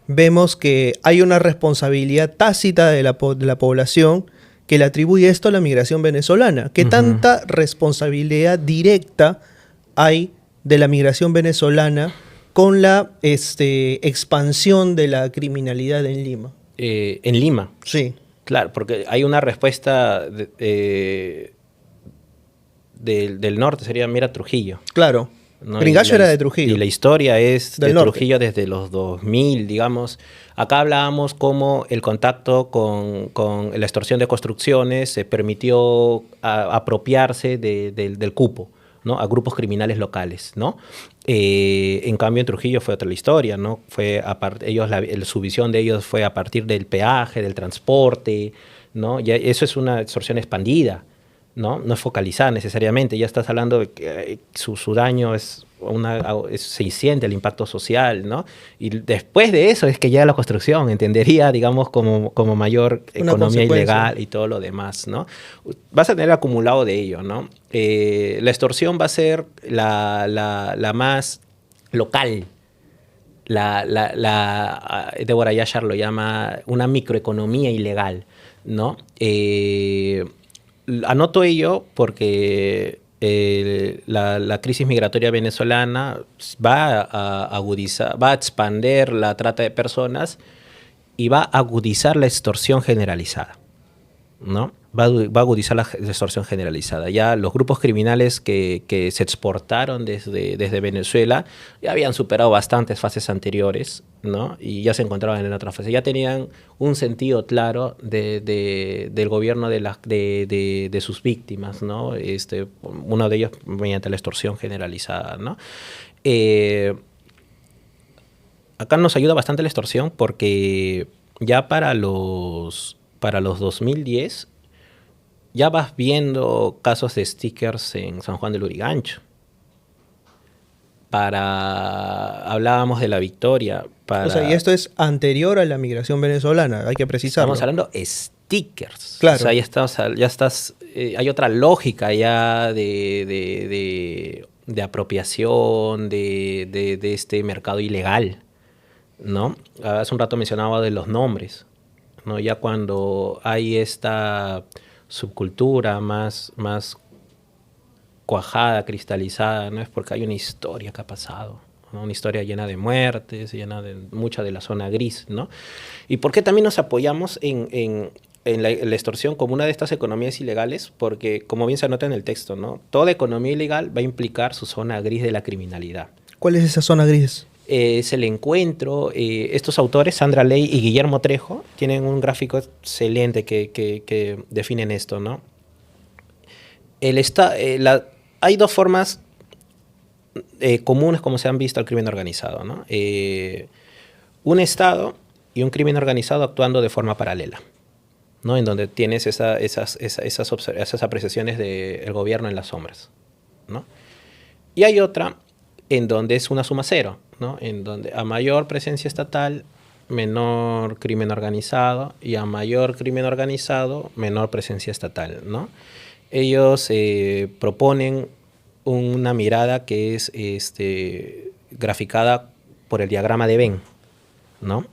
vemos que hay una responsabilidad tácita de de la población que le atribuye esto a la migración venezolana. ¿Qué Ujú. tanta responsabilidad directa hay de la migración venezolana con la expansión de la criminalidad en Lima? En Lima, Sí, claro, porque hay una respuesta del norte, sería Mira Trujillo, claro. ¿no? Gringallo era de Y Trujillo, la historia es del de norte. Trujillo desde los 2000, digamos. Acá hablábamos cómo el contacto con la extorsión de construcciones se permitió apropiarse del cupo, ¿no? A grupos criminales locales, ¿no? En cambio, en Trujillo fue otra la historia, ¿no? Su visión de ellos fue a partir del peaje, del transporte, ¿no? Ya eso es una extorsión expandida, ¿no? No es focalizada necesariamente. Ya estás hablando de que su daño se siente el impacto social, ¿no? Y después de eso es que llega la construcción, entendería, digamos, como mayor Una economía consecuencia. ilegal y todo lo demás, ¿no? Vas a tener acumulado de ello, ¿no? La extorsión va a ser la más local. Deborah Yashar lo llama una microeconomía ilegal, ¿no? Anoto ello porque la crisis migratoria venezolana va a agudizar, va a expander la trata de personas y va a agudizar la extorsión generalizada, ¿no? Va a agudizar la extorsión generalizada. Ya los grupos criminales que se exportaron desde Venezuela ya habían superado bastantes fases anteriores, ¿no? Y ya se encontraban en otra fase. Ya tenían un sentido claro del gobierno de sus víctimas, ¿no? Uno de ellos mediante la extorsión generalizada, ¿no? Eh, Acá nos ayuda bastante la extorsión porque ya para los 2010 ya vas viendo casos de stickers en San Juan del Lurigancho. Hablábamos de la Victoria. O sea, y esto es anterior a la migración venezolana, hay que Estamos precisarlo. hablando stickers. O sea, Claro. ya estás, hay otra lógica ya de apropiación de este mercado ilegal, ¿no? Hace un rato mencionaba de los nombres, ¿no? Ya cuando hay esta subcultura más cuajada, cristalizada, no es porque hay una historia que ha pasado, ¿no? Una historia llena de muertes, llena de mucha de la zona gris, ¿no? ¿Y por qué también nos apoyamos en la extorsión como una de estas economías ilegales? Porque, como bien se anota en el texto, ¿no? Toda economía ilegal va a implicar su zona gris de la criminalidad. ¿Cuál es esa zona gris? Es el encuentro. Estos autores, Sandra Ley y Guillermo Trejo, tienen un gráfico excelente que definen esto, ¿no? Hay dos formas comunes como se han visto al crimen organizado, ¿no? Un Estado y un crimen organizado actuando de forma paralela, ¿no? En donde tienes esas apreciaciones del gobierno en las sombras, ¿no? Y hay otra en donde es una suma cero, ¿no? En donde a mayor presencia estatal, menor crimen organizado, y a mayor crimen organizado, menor presencia estatal, ¿no? Ellos proponen una mirada que es graficada por el diagrama de Venn, ¿no?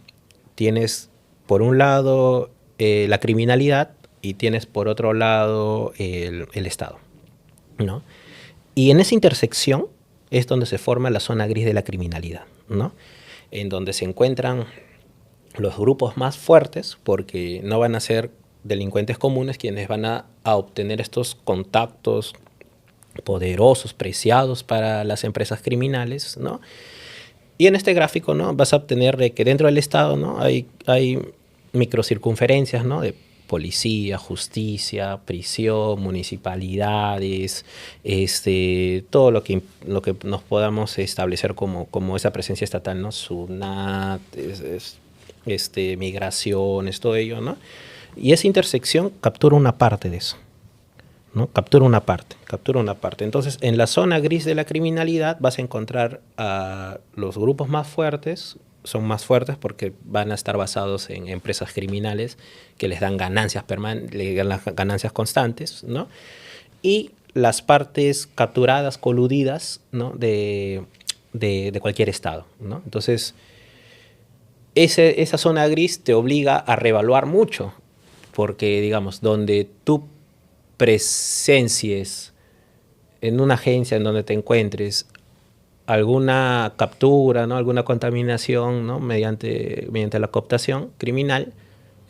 Tienes por un lado la criminalidad y tienes por otro lado el Estado, ¿no? Y en esa intersección es donde se forma la zona gris de la criminalidad, ¿no? En donde se encuentran los grupos más fuertes, porque no van a ser delincuentes comunes quienes van a obtener estos contactos poderosos, preciados para las empresas criminales, ¿no? Y en este gráfico, ¿no?, vas a obtener de que dentro del Estado, ¿no?, hay microcircunferencias, ¿no?, de policía, justicia, prisión, municipalidades, todo lo que nos podamos establecer como esa presencia estatal, ¿no? SUNAT, migraciones, todo ello, ¿no? Y esa intersección captura una parte de eso, ¿no? Captura una parte. Entonces, en la zona gris de la criminalidad vas a encontrar a los grupos más fuertes. Son más fuertes porque van a estar basados en empresas criminales que les dan ganancias ganancias constantes, ¿no? Y las partes capturadas, coludidas, ¿no?, de cualquier estado, ¿no? Entonces, esa zona gris te obliga a reevaluar mucho, porque, digamos, donde tú presencies en una agencia en donde te encuentres alguna captura, ¿no?, alguna contaminación, ¿no?, mediante la cooptación criminal,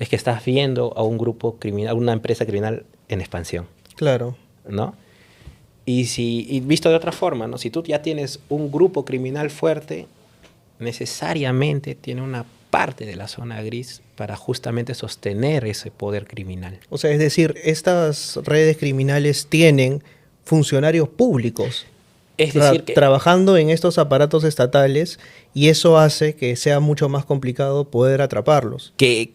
es que estás viendo a un grupo criminal, a una empresa criminal en expansión. Claro. ¿No? Y visto de otra forma, ¿no?, si tú ya tienes un grupo criminal fuerte, necesariamente tiene una parte de la zona gris para justamente sostener ese poder criminal. O sea, es decir, estas redes criminales tienen funcionarios públicos. Es decir, trabajando en estos aparatos estatales, y eso hace que sea mucho más complicado poder atraparlos. Que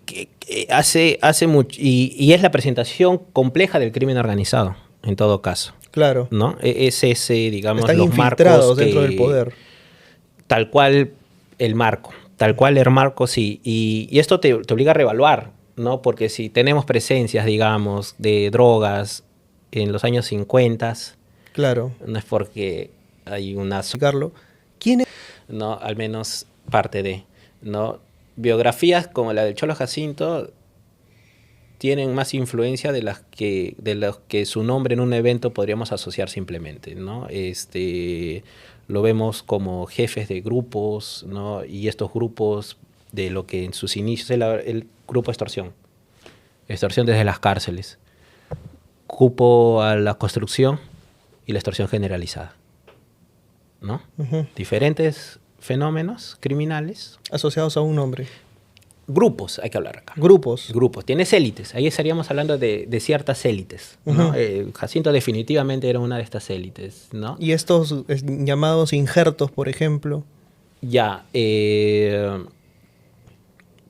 hace mucho, y es la presentación compleja del crimen organizado, en todo caso. Claro. ¿No? Es ese, digamos, están los infiltrados marcos dentro del poder. Tal cual el marco, sí. Y esto te obliga a reevaluar, ¿no? Porque si tenemos presencias, digamos, de drogas en los años 50, claro, no es porque hay una... Carlos, ¿quién es? No, al menos parte de, ¿no? Biografías como la del Cholo Jacinto tienen más influencia de los que su nombre en un evento podríamos asociar simplemente, ¿no? Lo vemos como jefes de grupos, ¿no? Y estos grupos, de lo que en sus inicios el grupo extorsión desde las cárceles, cupo a la construcción y la extorsión generalizada, ¿no? Uh-huh. Diferentes fenómenos criminales asociados a un nombre. Grupos, hay que hablar acá. Grupos. Tienes élites. Ahí estaríamos hablando de ciertas élites, ¿no? Uh-huh. Jacinto definitivamente era una de estas élites, ¿no? Y estos llamados injertos, por ejemplo. Ya.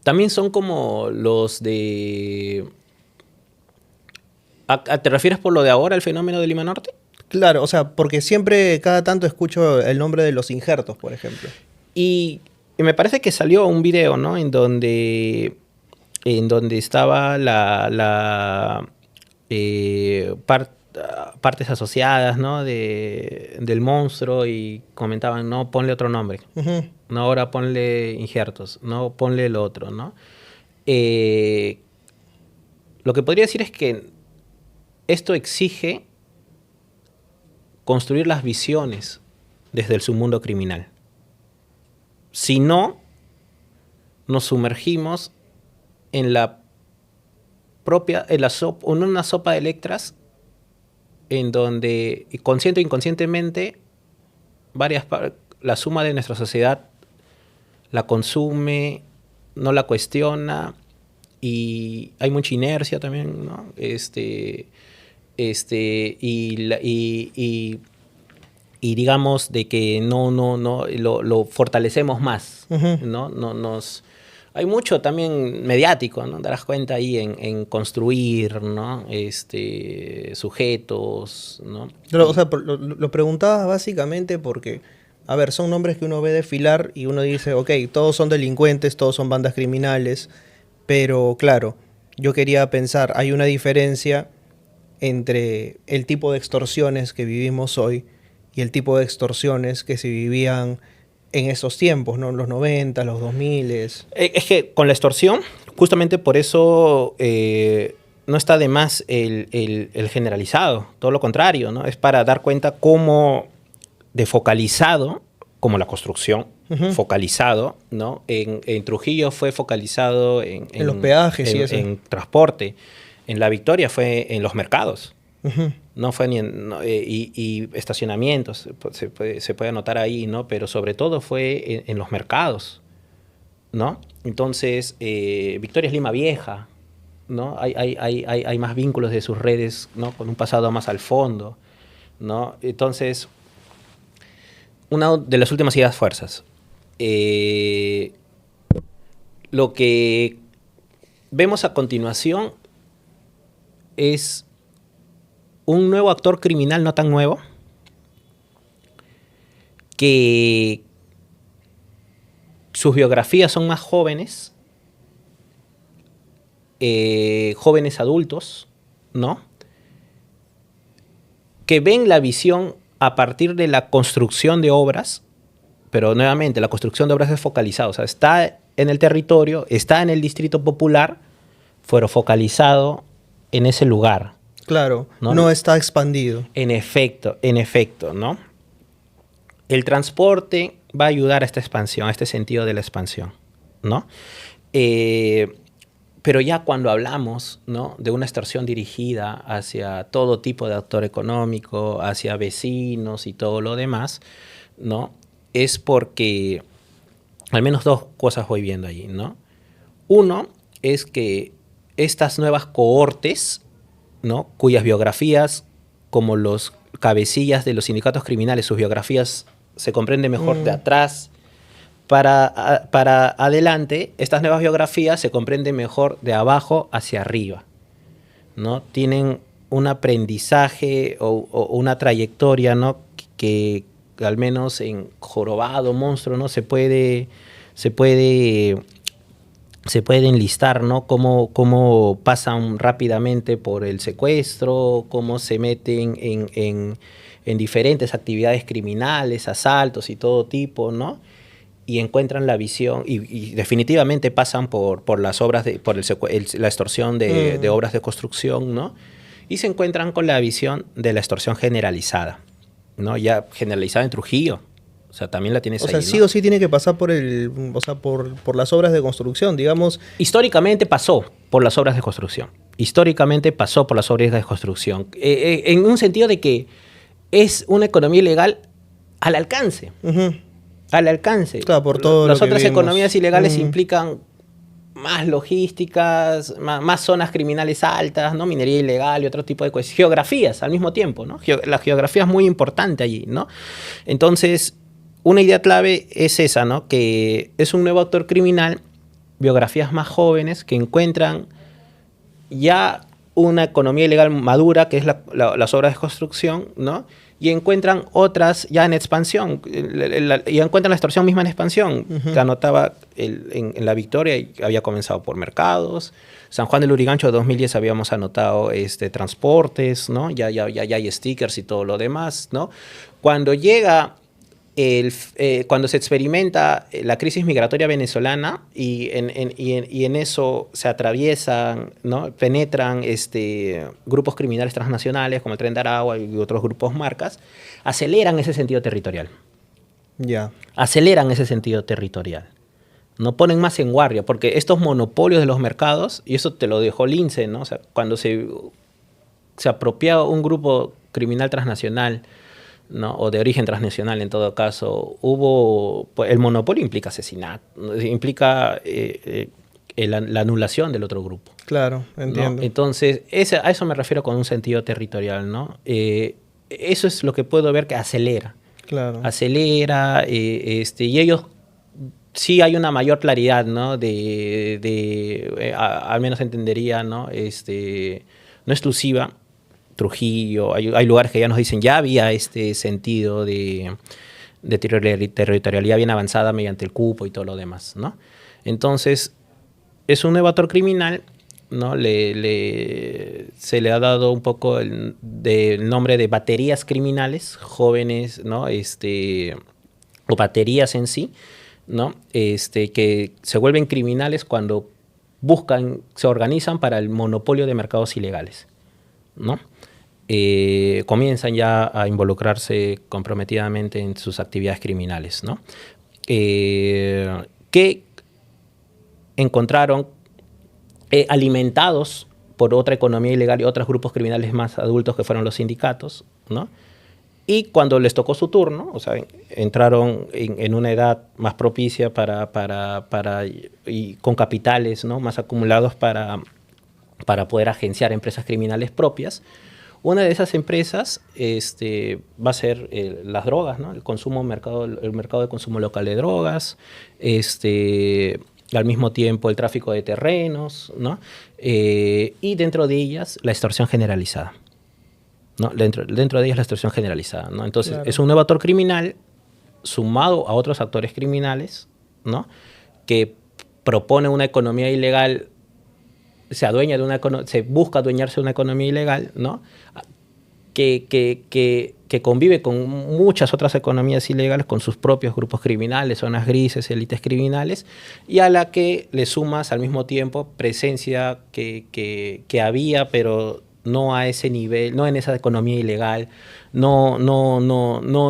También son como los de... ¿Te refieres por lo de ahora, el fenómeno de Lima Norte? Claro, o sea, porque siempre, cada tanto escucho el nombre de los injertos, por ejemplo. Y me parece que salió un video, ¿no?, en donde estaba partes asociadas, ¿no?, del monstruo, y comentaban, no, ponle otro nombre. Uh-huh. No, ahora ponle injertos. No, ponle el otro, ¿no? Lo que podría decir es que esto exige construir las visiones desde el submundo criminal, Si no, nos sumergimos en la propia, en una sopa de letras en donde, consciente o inconscientemente, la suma de nuestra sociedad la consume, no la cuestiona, y hay mucha inercia también, ¿no? Y digamos de que no lo fortalecemos más, ¿no? Hay mucho también mediático, ¿no? Darás cuenta ahí en construir, ¿no? Sujetos, ¿no? Pero, o sea, lo preguntaba básicamente porque, a ver, son nombres que uno ve desfilar y uno dice, ok, todos son delincuentes, todos son bandas criminales, pero claro, yo quería pensar, hay una diferencia entre el tipo de extorsiones que vivimos hoy y el tipo de extorsiones que se vivían en esos tiempos, ¿no? Los 90, los 2000. Es que con la extorsión, justamente por eso no está de más el generalizado, todo lo contrario, ¿no? Es para dar cuenta cómo de focalizado, como la construcción, focalizado, ¿no? En Trujillo fue focalizado en los peajes y eso. En transporte. En La Victoria fue en los mercados. No fue ni y estacionamientos, se puede anotar ahí, ¿no? Pero sobre todo fue en los mercados, ¿no? Entonces, Victoria es Lima Vieja, ¿no? Hay más vínculos de sus redes, ¿no? Con un pasado más al fondo, ¿no? Entonces, una de las últimas ideas fuerzas. Lo que vemos a continuación es un nuevo actor criminal, no tan nuevo, que sus biografías son más jóvenes, jóvenes adultos, ¿no? Que ven la visión a partir de la construcción de obras, pero nuevamente la construcción de obras es focalizada, o sea, está en el territorio, está en el distrito popular, pero focalizado en ese lugar. Claro, no está expandido. En efecto, ¿no? El transporte va a ayudar a esta expansión, a este sentido de la expansión, ¿no? Pero ya cuando hablamos, ¿no? De una extorsión dirigida hacia todo tipo de actor económico, hacia vecinos y todo lo demás, ¿no? Es porque al menos dos cosas voy viendo allí, ¿no? Uno es que estas nuevas cohortes, ¿no? Cuyas biografías, como los cabecillas de los sindicatos criminales, sus biografías se comprenden mejor de atrás para adelante. Estas nuevas biografías se comprenden mejor de abajo hacia arriba, ¿no? Tienen un aprendizaje o una trayectoria, ¿no? que al menos en Jorobado, Monstruo, ¿no? se puede enlistar, ¿no? Cómo pasan rápidamente por el secuestro, cómo se meten en diferentes actividades criminales, asaltos y todo tipo, ¿no? Y encuentran la visión, y definitivamente pasan por las obras, la extorsión de obras de construcción, ¿no? Y se encuentran con la visión de la extorsión generalizada, ¿no? Ya generalizada en Trujillo. O sea, también la tienes ahí, O sea, sí o sí tiene que pasar por las obras de construcción, digamos. Históricamente pasó por las obras de construcción. En un sentido de que es una economía ilegal al alcance. Al alcance. Claro, por todo Las lo que otras vimos. economías ilegales implican más logísticas, más zonas criminales altas, ¿no? Minería ilegal y otro tipo de cosas. Geografías al mismo tiempo, ¿no? La geografía es muy importante allí, ¿no? Entonces, una idea clave es esa, ¿no? Que es un nuevo actor criminal, biografías más jóvenes que encuentran ya una economía ilegal madura, que es las obras de construcción, ¿no? Y encuentran otras ya en expansión, y encuentran la extorsión misma en expansión. Te anotaba en La Victoria, y había comenzado por mercados. San Juan del Lurigancho 2010 habíamos anotado transportes, ¿no? Ya hay stickers y todo lo demás, ¿no? Cuando llega cuando se experimenta la crisis migratoria venezolana y en eso se atraviesan, ¿no? Penetran grupos criminales transnacionales como el Tren de Aragua y otros grupos marcas, aceleran ese sentido territorial, Ya. Aceleran ese sentido territorial. No ponen más en guardia, porque estos monopolios de los mercados, y eso te lo dejó Lince, ¿no? O sea, cuando se apropiaba un grupo criminal transnacional, ¿no? O de origen transnacional en todo caso, pues, el monopolio implica asesinato, implica la anulación del otro grupo. Claro, entiendo. ¿No? Entonces, a eso me refiero con un sentido territorial, ¿no? Eso es lo que puedo ver que acelera. Claro. Acelera, y ellos sí hay una mayor claridad, ¿no? Al menos entendería, ¿no? No exclusiva. Trujillo, hay lugares que ya nos dicen, ya había este sentido de territorialidad bien avanzada mediante el cupo y todo lo demás, ¿no? Entonces, es un nuevo actor criminal, ¿no? Se le ha dado un poco el nombre de baterías criminales, jóvenes, ¿no? O baterías en sí, ¿no? Que se vuelven criminales cuando se organizan para el monopolio de mercados ilegales, ¿no? Comienzan ya a involucrarse comprometidamente en sus actividades criminales, ¿no? Que encontraron alimentados por otra economía ilegal y otros grupos criminales más adultos que fueron los sindicatos, ¿no? Y cuando les tocó su turno, o sea, entraron en una edad más propicia y con capitales, ¿no? Más acumulados para poder agenciar empresas criminales propias. Una de esas empresas va a ser las drogas, ¿no? El mercado de consumo local de drogas, al mismo tiempo el tráfico de terrenos, ¿no? Y dentro de ellas la extorsión generalizada, ¿no? Dentro de ellas la extorsión generalizada, ¿no? Entonces, claro, es un nuevo actor criminal sumado a otros actores criminales, ¿no? Que propone una economía ilegal, se busca adueñarse de una economía ilegal, ¿no? Que convive con muchas otras economías ilegales, con sus propios grupos criminales, zonas grises, élites criminales, y a la que le sumas al mismo tiempo presencia que había, pero no a ese nivel, no en esa economía ilegal, no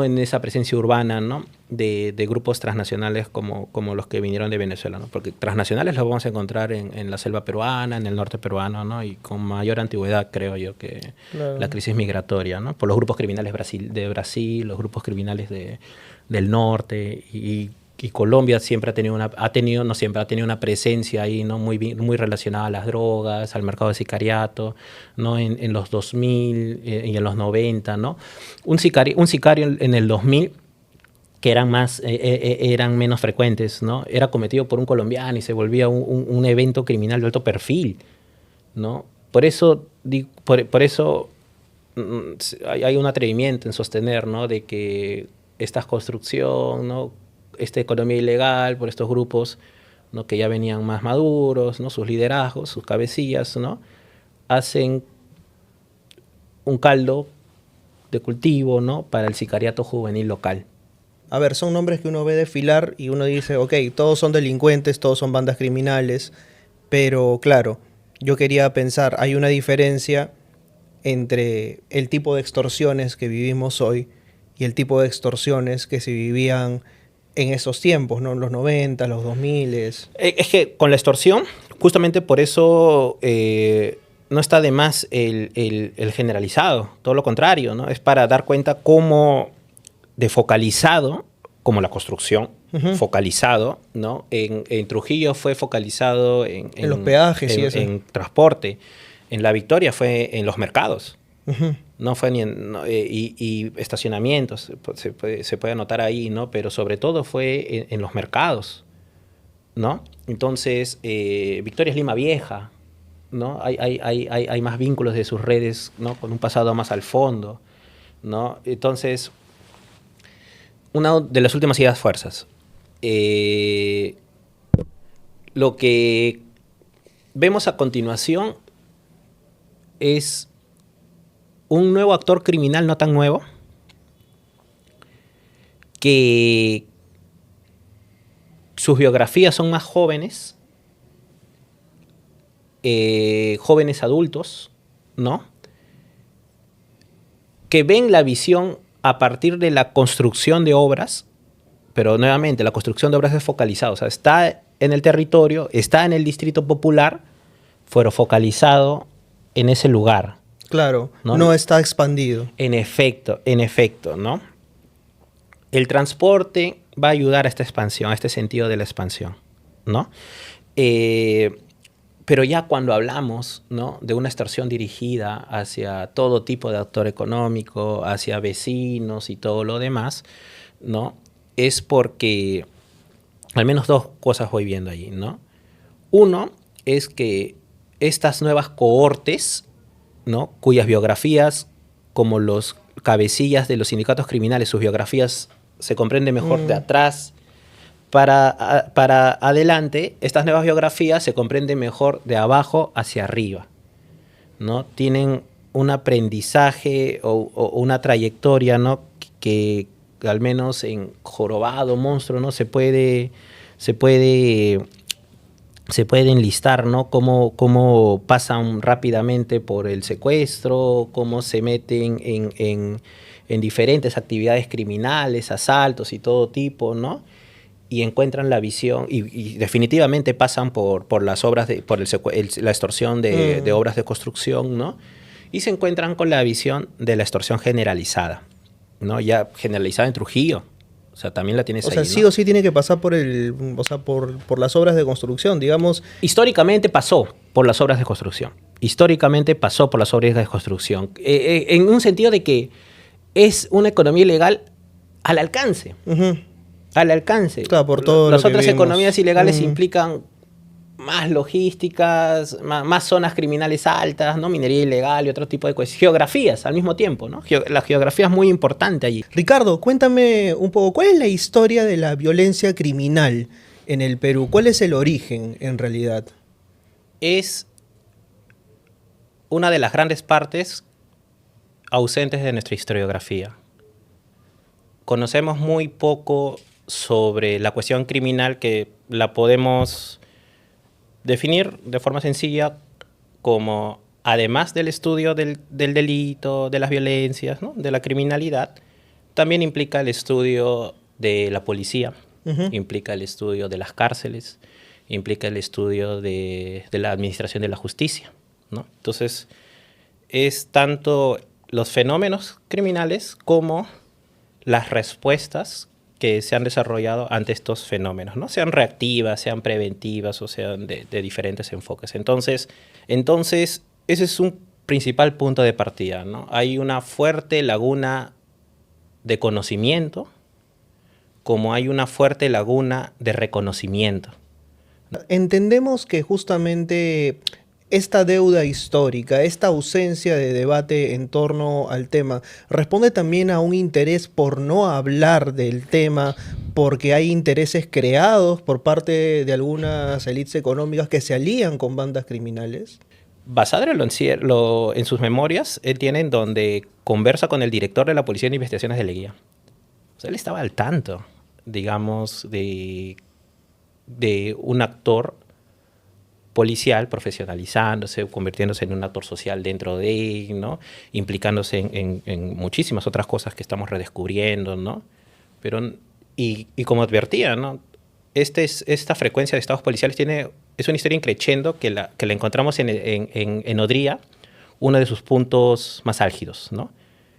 en esa presencia urbana, ¿no? De grupos transnacionales como los que vinieron de Venezuela, ¿no? Porque transnacionales los vamos a encontrar en la selva peruana, en el norte peruano, ¿no? Y con mayor antigüedad, creo yo, que claro, la crisis migratoria, ¿no? Por los grupos criminales de Brasil, los grupos criminales del norte, y Colombia siempre ha tenido una presencia ahí, ¿no? Muy relacionada a las drogas, al mercado de sicariato, ¿no? En los 2000 y en los 90, ¿no? Un sicario en el 2000, que eran menos frecuentes, ¿no? Era cometido por un colombiano y se volvía un evento criminal de alto perfil, ¿no? Por eso hay un atrevimiento en sostener, ¿no? De que esta construcción, ¿no? Esta economía ilegal por estos grupos, ¿no? Que ya venían más maduros, ¿no? Sus liderazgos, sus cabecillas, ¿no? Hacen un caldo de cultivo, ¿no? Para el sicariato juvenil local. A ver, son nombres que uno ve desfilar y uno dice, ok, todos son delincuentes, todos son bandas criminales, pero claro, yo quería pensar, hay una diferencia entre el tipo de extorsiones que vivimos hoy y el tipo de extorsiones que se vivían en esos tiempos, ¿no? En los 90, los 2000. Es que con la extorsión, justamente por eso no está de más el generalizado, todo lo contrario, ¿no? Es para dar cuenta cómo de focalizado, como la construcción, focalizado, ¿no? En Trujillo fue focalizado en los peajes y eso. En transporte. En La Victoria fue en los mercados. No fue ni y estacionamientos, se puede anotar ahí, ¿no? Pero sobre todo fue en los mercados, ¿no? Entonces, Victoria es Lima Vieja, ¿no? Hay más vínculos de sus redes, ¿no? Con un pasado más al fondo, ¿no? Entonces, una de las últimas ideas fuerzas. Lo que vemos a continuación es un nuevo actor criminal no tan nuevo, que sus biografías son más jóvenes, jóvenes adultos, ¿no? Que ven la visión a partir de la construcción de obras, pero nuevamente la construcción de obras es focalizada, o sea, está en el territorio, está en el distrito popular, pero focalizado en ese lugar. Claro, no está expandido. En efecto, ¿no? El transporte va a ayudar a esta expansión, a este sentido de la expansión, ¿no? Pero ya cuando hablamos, ¿no?, de una extorsión dirigida hacia todo tipo de actor económico, hacia vecinos y todo lo demás, ¿no?, es porque al menos dos cosas voy viendo allí, ¿no? Uno es que estas nuevas cohortes, ¿no?, cuyas biografías, como los cabecillas de los sindicatos criminales, sus biografías se comprenden mejor de atrás para adelante, estas nuevas biografías se comprenden mejor de abajo hacia arriba, ¿no? Tienen un aprendizaje o una trayectoria, ¿no?, que al menos en Jorobado, Monstruo, ¿no?, se puede enlistar, ¿no?, cómo pasan rápidamente por el secuestro, cómo se meten en diferentes actividades criminales, asaltos y todo tipo, ¿no? Y encuentran la visión y definitivamente pasan por las obras la extorsión de obras de construcción, ¿no? Y se encuentran con la visión de la extorsión generalizada, ¿no? Ya generalizada en Trujillo. O sea, también la tienes ahí, sea, sí, ¿no?, o sí tiene que pasar por por las obras de construcción, digamos. Históricamente pasó por las obras de construcción. Históricamente pasó por las obras de construcción. En un sentido de que es una economía ilegal al alcance. Al alcance. Claro, por todo las lo que otras vivimos. economías ilegales implican más logísticas, más zonas criminales altas, ¿no?, minería ilegal y otro tipo de cosas. Geografías al mismo tiempo, ¿no? La geografía es muy importante allí. Ricardo, cuéntame un poco, ¿cuál es la historia de la violencia criminal en el Perú? ¿Cuál es el origen, en realidad? Es una de las grandes partes ausentes de nuestra historiografía. Conocemos muy poco sobre la cuestión criminal, que la podemos definir de forma sencilla como, además del estudio del delito, de las violencias, ¿no?, de la criminalidad, también implica el estudio de la policía, implica el estudio de las cárceles, implica el estudio de la administración de la justicia, ¿no? Entonces, es tanto los fenómenos criminales como las respuestas que se han desarrollado ante estos fenómenos, ¿no? Sean reactivas, sean preventivas o sean de diferentes enfoques. Entonces, ese es un principal punto de partida, ¿no? Hay una fuerte laguna de conocimiento, como hay una fuerte laguna de reconocimiento. Entendemos que justamente esta deuda histórica, esta ausencia de debate en torno al tema, responde también a un interés por no hablar del tema, porque hay intereses creados por parte de algunas élites económicas que se alían con bandas criminales. Basadre en sus memorias, él tiene en donde conversa con el director de la Policía de Investigaciones de Leguía. O sea, él estaba al tanto, digamos, de un actor policial profesionalizándose, convirtiéndose en un actor social dentro de él, ¿no?, implicándose en muchísimas otras cosas que estamos redescubriendo, ¿no? Pero, y como advertía, ¿no?, esta frecuencia de estados policiales es una historia increciendo que la encontramos en Odría, uno de sus puntos más álgidos, ¿no?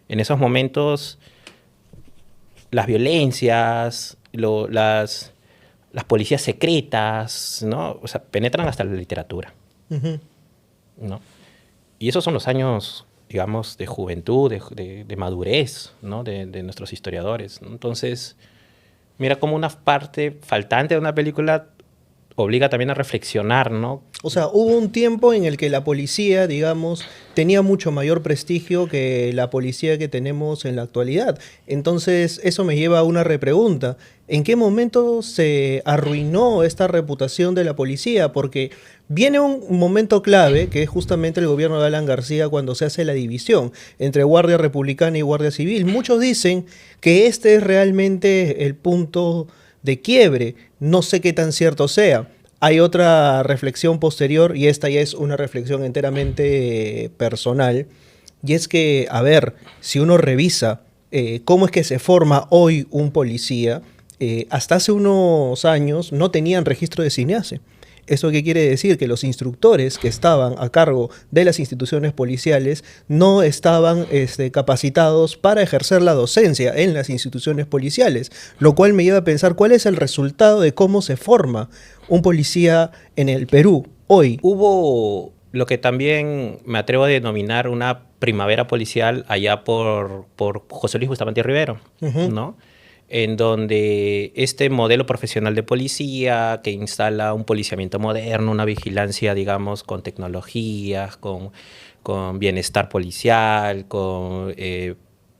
En esos momentos, las violencias, las policías secretas, ¿no?, o sea, penetran hasta la literatura, ¿no? Y esos son los años, digamos, de juventud, de madurez, ¿no?, de nuestros historiadores, ¿no? Entonces, mira cómo una parte faltante de una película obliga también a reflexionar, ¿no? O sea, hubo un tiempo en el que la policía, digamos, tenía mucho mayor prestigio que la policía que tenemos en la actualidad. Entonces, eso me lleva a una repregunta. ¿En qué momento se arruinó esta reputación de la policía? Porque viene un momento clave, que es justamente el gobierno de Alan García, cuando se hace la división entre Guardia Republicana y Guardia Civil. Muchos dicen que este es realmente el punto de quiebre. No sé qué tan cierto sea. Hay otra reflexión posterior, y esta ya es una reflexión enteramente personal, y es que, a ver, si uno revisa cómo es que se forma hoy un policía, hasta hace unos años no tenían registro de CINEACE. ¿Eso qué quiere decir? Que los instructores que estaban a cargo de las instituciones policiales no estaban capacitados para ejercer la docencia en las instituciones policiales, lo cual me lleva a pensar cuál es el resultado de cómo se forma un policía en el Perú hoy. Hubo lo que también me atrevo a denominar una primavera policial allá por José Luis Bustamante Rivero, ¿no? En donde este modelo profesional de policía que instala un policiamiento moderno, una vigilancia, digamos, con tecnologías, con bienestar policial, con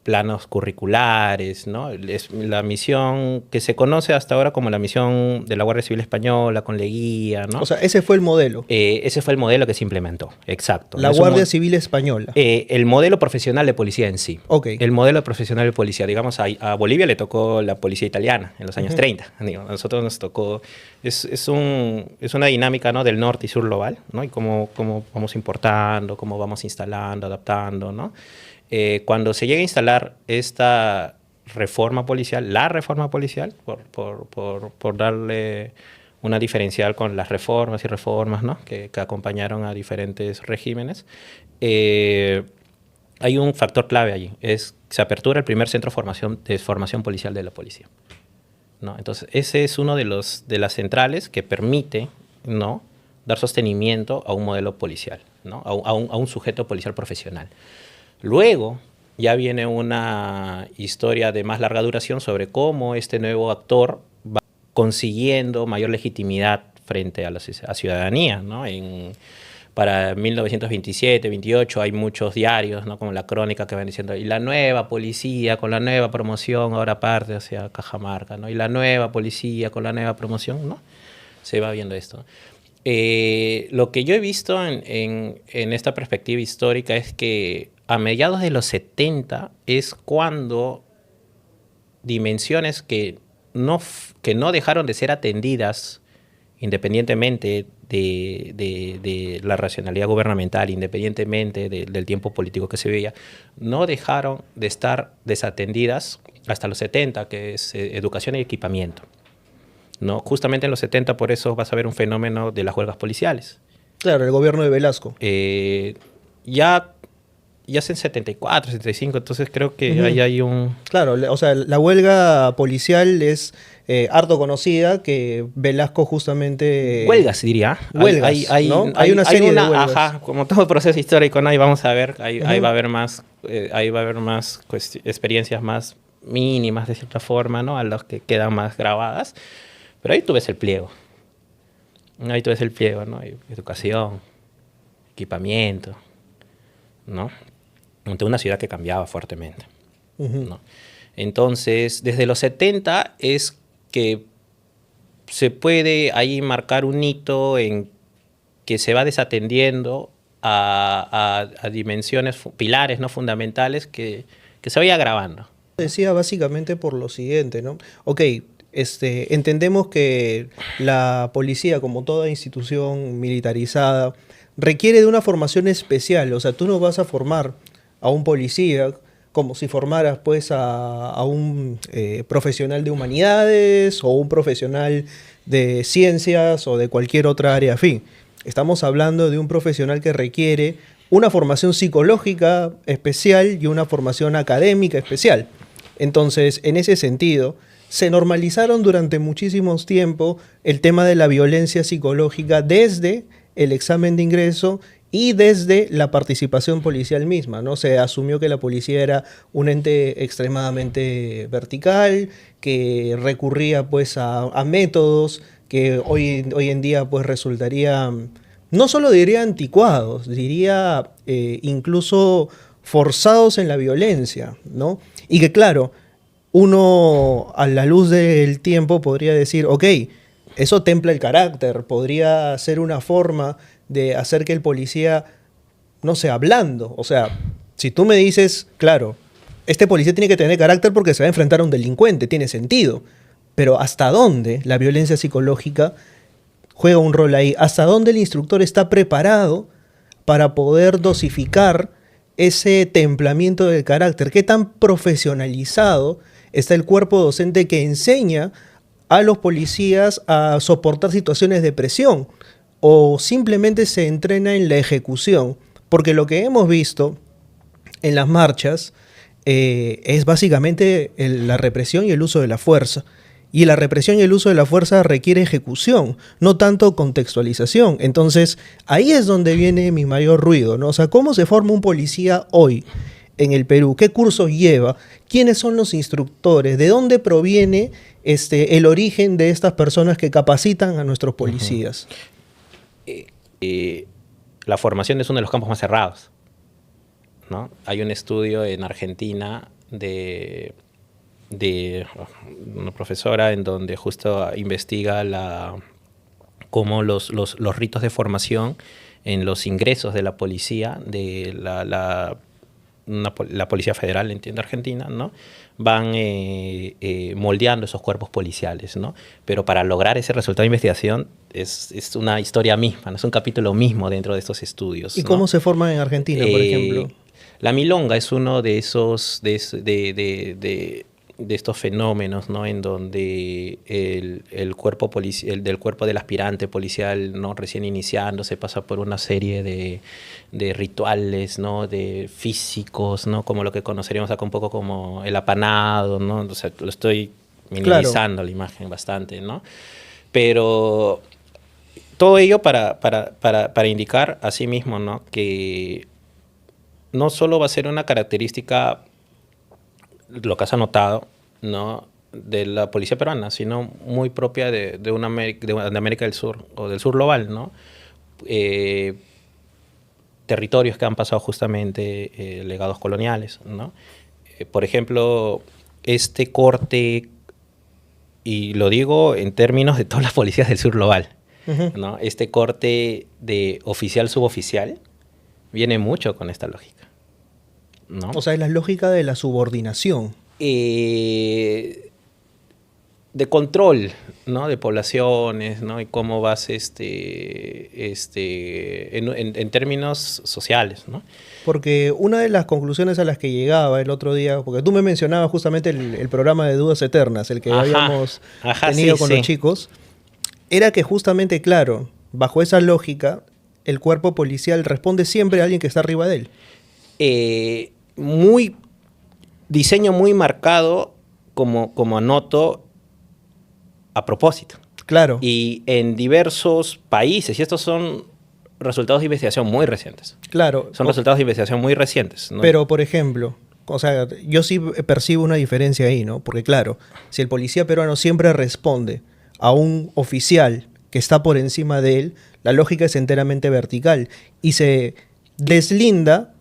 planos curriculares, ¿no? Es la misión que se conoce hasta ahora como la misión de la Guardia Civil Española con Leguía, ¿no? O sea, ese fue el modelo. Ese fue el modelo que se implementó, exacto. La Guardia Civil Española. El modelo profesional de policía en sí. Okay. El modelo profesional de policía. Digamos, a Bolivia le tocó la policía italiana en los años 30. Digo, a nosotros nos tocó... Es una dinámica, ¿no? Del norte y sur global, ¿no? Y cómo vamos importando, cómo vamos instalando, adaptando, ¿no? Cuando se llega a instalar esta reforma policial, la reforma policial, por darle una diferencial con las reformas y reformas, ¿no? que acompañaron a diferentes regímenes, hay un factor clave allí, se apertura el primer centro de formación policial de la policía, ¿no? Entonces, ese es uno de las centrales que permite, ¿no? dar sostenimiento a un modelo policial, ¿no? a un sujeto policial profesional. Luego ya viene una historia de más larga duración sobre cómo este nuevo actor va consiguiendo mayor legitimidad frente a la ciudadanía, ¿no? Para 1927, 28 hay muchos diarios, ¿no? como La Crónica, que van diciendo, y la nueva policía con la nueva promoción ahora parte hacia Cajamarca, ¿no? Y la nueva policía con la nueva promoción, ¿no? Se va viendo esto. Lo que yo he visto en esta perspectiva histórica es que a mediados de los 70 es cuando dimensiones que no dejaron de ser atendidas independientemente de la racionalidad gubernamental, independientemente del tiempo político que se veía, no dejaron de estar desatendidas hasta los 70, que es educación y equipamiento, ¿no? Justamente en los 70 por eso vas a ver un fenómeno de las huelgas policiales. Claro, el gobierno de Velasco. Ya es en 74, 75, entonces creo que ahí hay un... Claro, o sea, la huelga policial es harto conocida, que Velasco justamente... Huelgas, diría. Huelgas, ¿no? Hay una serie de huelgas. Ajá, como todo proceso histórico, ¿no? Ahí vamos a ver, ahí va a haber más, experiencias más mínimas, de cierta forma, ¿no? A los que quedan más grabadas. Pero ahí tú ves el pliego. Ahí tú ves el pliego, ¿no? Educación, equipamiento, ¿no? Ante una ciudad que cambiaba fuertemente, ¿no? Entonces, desde los 70 es que se puede ahí marcar un hito en que se va desatendiendo a dimensiones, pilares, ¿no? fundamentales que se vaya agravando. Decía básicamente por lo siguiente, ¿no? Ok, entendemos que la policía, como toda institución militarizada, requiere de una formación especial. O sea, tú no vas a formar a un policía como si formaras pues a un profesional de humanidades o un profesional de ciencias o de cualquier otra área afín. Estamos hablando de un profesional que requiere una formación psicológica especial y una formación académica especial. Entonces, en ese sentido, se normalizaron durante muchísimos tiempo el tema de la violencia psicológica desde el examen de ingreso y desde la participación policial misma, ¿no? Se asumió que la policía era un ente extremadamente vertical, que recurría pues a métodos que hoy en día pues resultarían, no solo diría anticuados, diría incluso forzados en la violencia, ¿no? Y que claro, uno a la luz del tiempo podría decir, ok, eso templa el carácter, podría ser una forma de hacer que el policía no sea blando. O sea, si tú me dices, claro, este policía tiene que tener carácter porque se va a enfrentar a un delincuente, tiene sentido. Pero ¿hasta dónde la violencia psicológica juega un rol ahí? ¿Hasta dónde el instructor está preparado para poder dosificar ese templamiento del carácter? ¿Qué tan profesionalizado está el cuerpo docente que enseña a los policías a soportar situaciones de presión o simplemente se entrena en la ejecución. Porque lo que hemos visto en las marchas es básicamente la represión y el uso de la fuerza. Y la represión y el uso de la fuerza requiere ejecución, no tanto contextualización. Entonces, ahí es donde viene mi mayor ruido, ¿no? O sea, ¿cómo se forma un policía hoy en el Perú? ¿Qué cursos lleva? ¿Quiénes son los instructores? ¿De dónde proviene el origen de estas personas que capacitan a nuestros policías? La formación es uno de los campos más cerrados, ¿no? Hay un estudio en Argentina de una profesora en donde justo investiga cómo los ritos de formación en los ingresos de la policía, de la Policía Federal, entiendo, Argentina, ¿no? Van moldeando esos cuerpos policiales, ¿no? Pero para lograr ese resultado de investigación es una historia misma, ¿no? Es un capítulo mismo dentro de estos estudios. ¿Y ¿no? cómo se forman en Argentina, por ejemplo? La milonga es uno de esos de estos fenómenos, ¿no? En donde el cuerpo del cuerpo del aspirante policial, ¿no? Recién iniciando, se pasa por una serie de rituales, ¿no? De físicos, ¿no? Como lo que conoceríamos acá un poco como el apanado, ¿no? O sea, lo estoy minimizando, claro, la imagen bastante, ¿no? Pero todo ello para indicar a sí mismo, ¿no? Que no solo va a ser una característica, lo que has anotado, ¿no? De la policía peruana, sino muy propia de América del Sur o del sur global, ¿no? Territorios que han pasado justamente legados coloniales, ¿no? Por ejemplo, este corte, y lo digo en términos de todas las policías del sur global, ¿no? Este corte de oficial-suboficial viene mucho con esta lógica, ¿no? O sea, es la lógica de la subordinación. De control, ¿no? De poblaciones, ¿no? Y cómo vas en términos sociales, ¿no? Porque una de las conclusiones a las que llegaba el otro día, porque tú me mencionabas justamente el programa de Dudas Eternas, el que habíamos tenido con los chicos, era que justamente, claro, bajo esa lógica, el cuerpo policial responde siempre a alguien que está arriba de él. Diseño muy marcado, como anoto, a propósito. Claro. Y en diversos países, y estos son resultados de investigación muy recientes. Claro. Son resultados de investigación muy recientes, ¿no? Pero, por ejemplo, o sea, yo sí percibo una diferencia ahí, ¿no? Porque, claro, si el policía peruano siempre responde a un oficial que está por encima de él, la lógica es enteramente vertical y se deslinda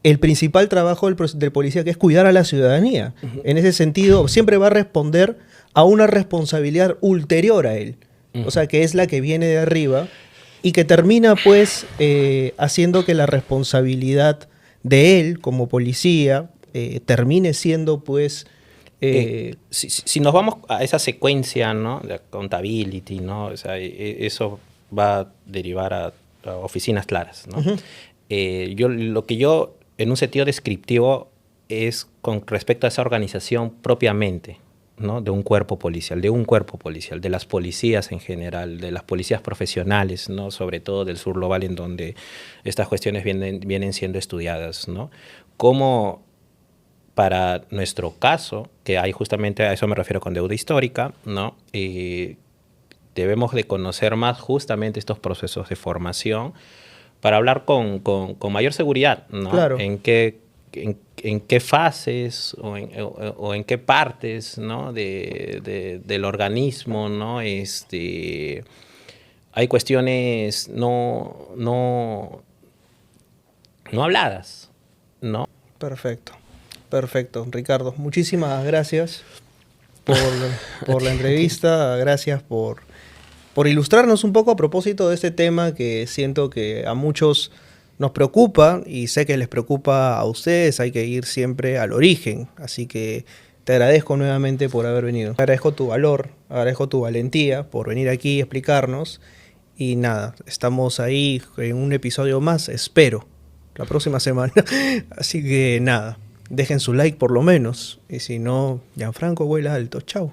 el principal trabajo del policía, que es cuidar a la ciudadanía. En ese sentido, siempre va a responder a una responsabilidad ulterior a él. O sea, que es la que viene de arriba y que termina, pues, haciendo que la responsabilidad de él como policía termine siendo, pues... si nos vamos a esa secuencia, ¿no? De accountability, ¿no? O sea, eso va a derivar a oficinas claras, ¿no? Lo que yo, en un sentido descriptivo, es con respecto a esa organización propiamente, ¿no? De un cuerpo policial, de las policías en general, de las policías profesionales, ¿no? Sobre todo del sur global, en donde estas cuestiones vienen siendo estudiadas, ¿no? Cómo para nuestro caso, que hay justamente, a eso me refiero con deuda histórica, ¿no? Debemos de conocer más justamente estos procesos de formación para hablar con mayor seguridad, ¿no? Claro. En qué fases o en qué partes, ¿no? del organismo, ¿no? Hay cuestiones no habladas, ¿no? Perfecto. Ricardo, muchísimas gracias por la entrevista, gracias por ilustrarnos un poco a propósito de este tema que siento que a muchos nos preocupa y sé que les preocupa a ustedes. Hay que ir siempre al origen, así que te agradezco nuevamente por haber venido. Agradezco tu valor, agradezco tu valentía por venir aquí y explicarnos. Y nada, estamos ahí en un episodio más, espero, la próxima semana. Así que nada, dejen su like por lo menos. Y si no, Gianfranco vuela alto. Chao.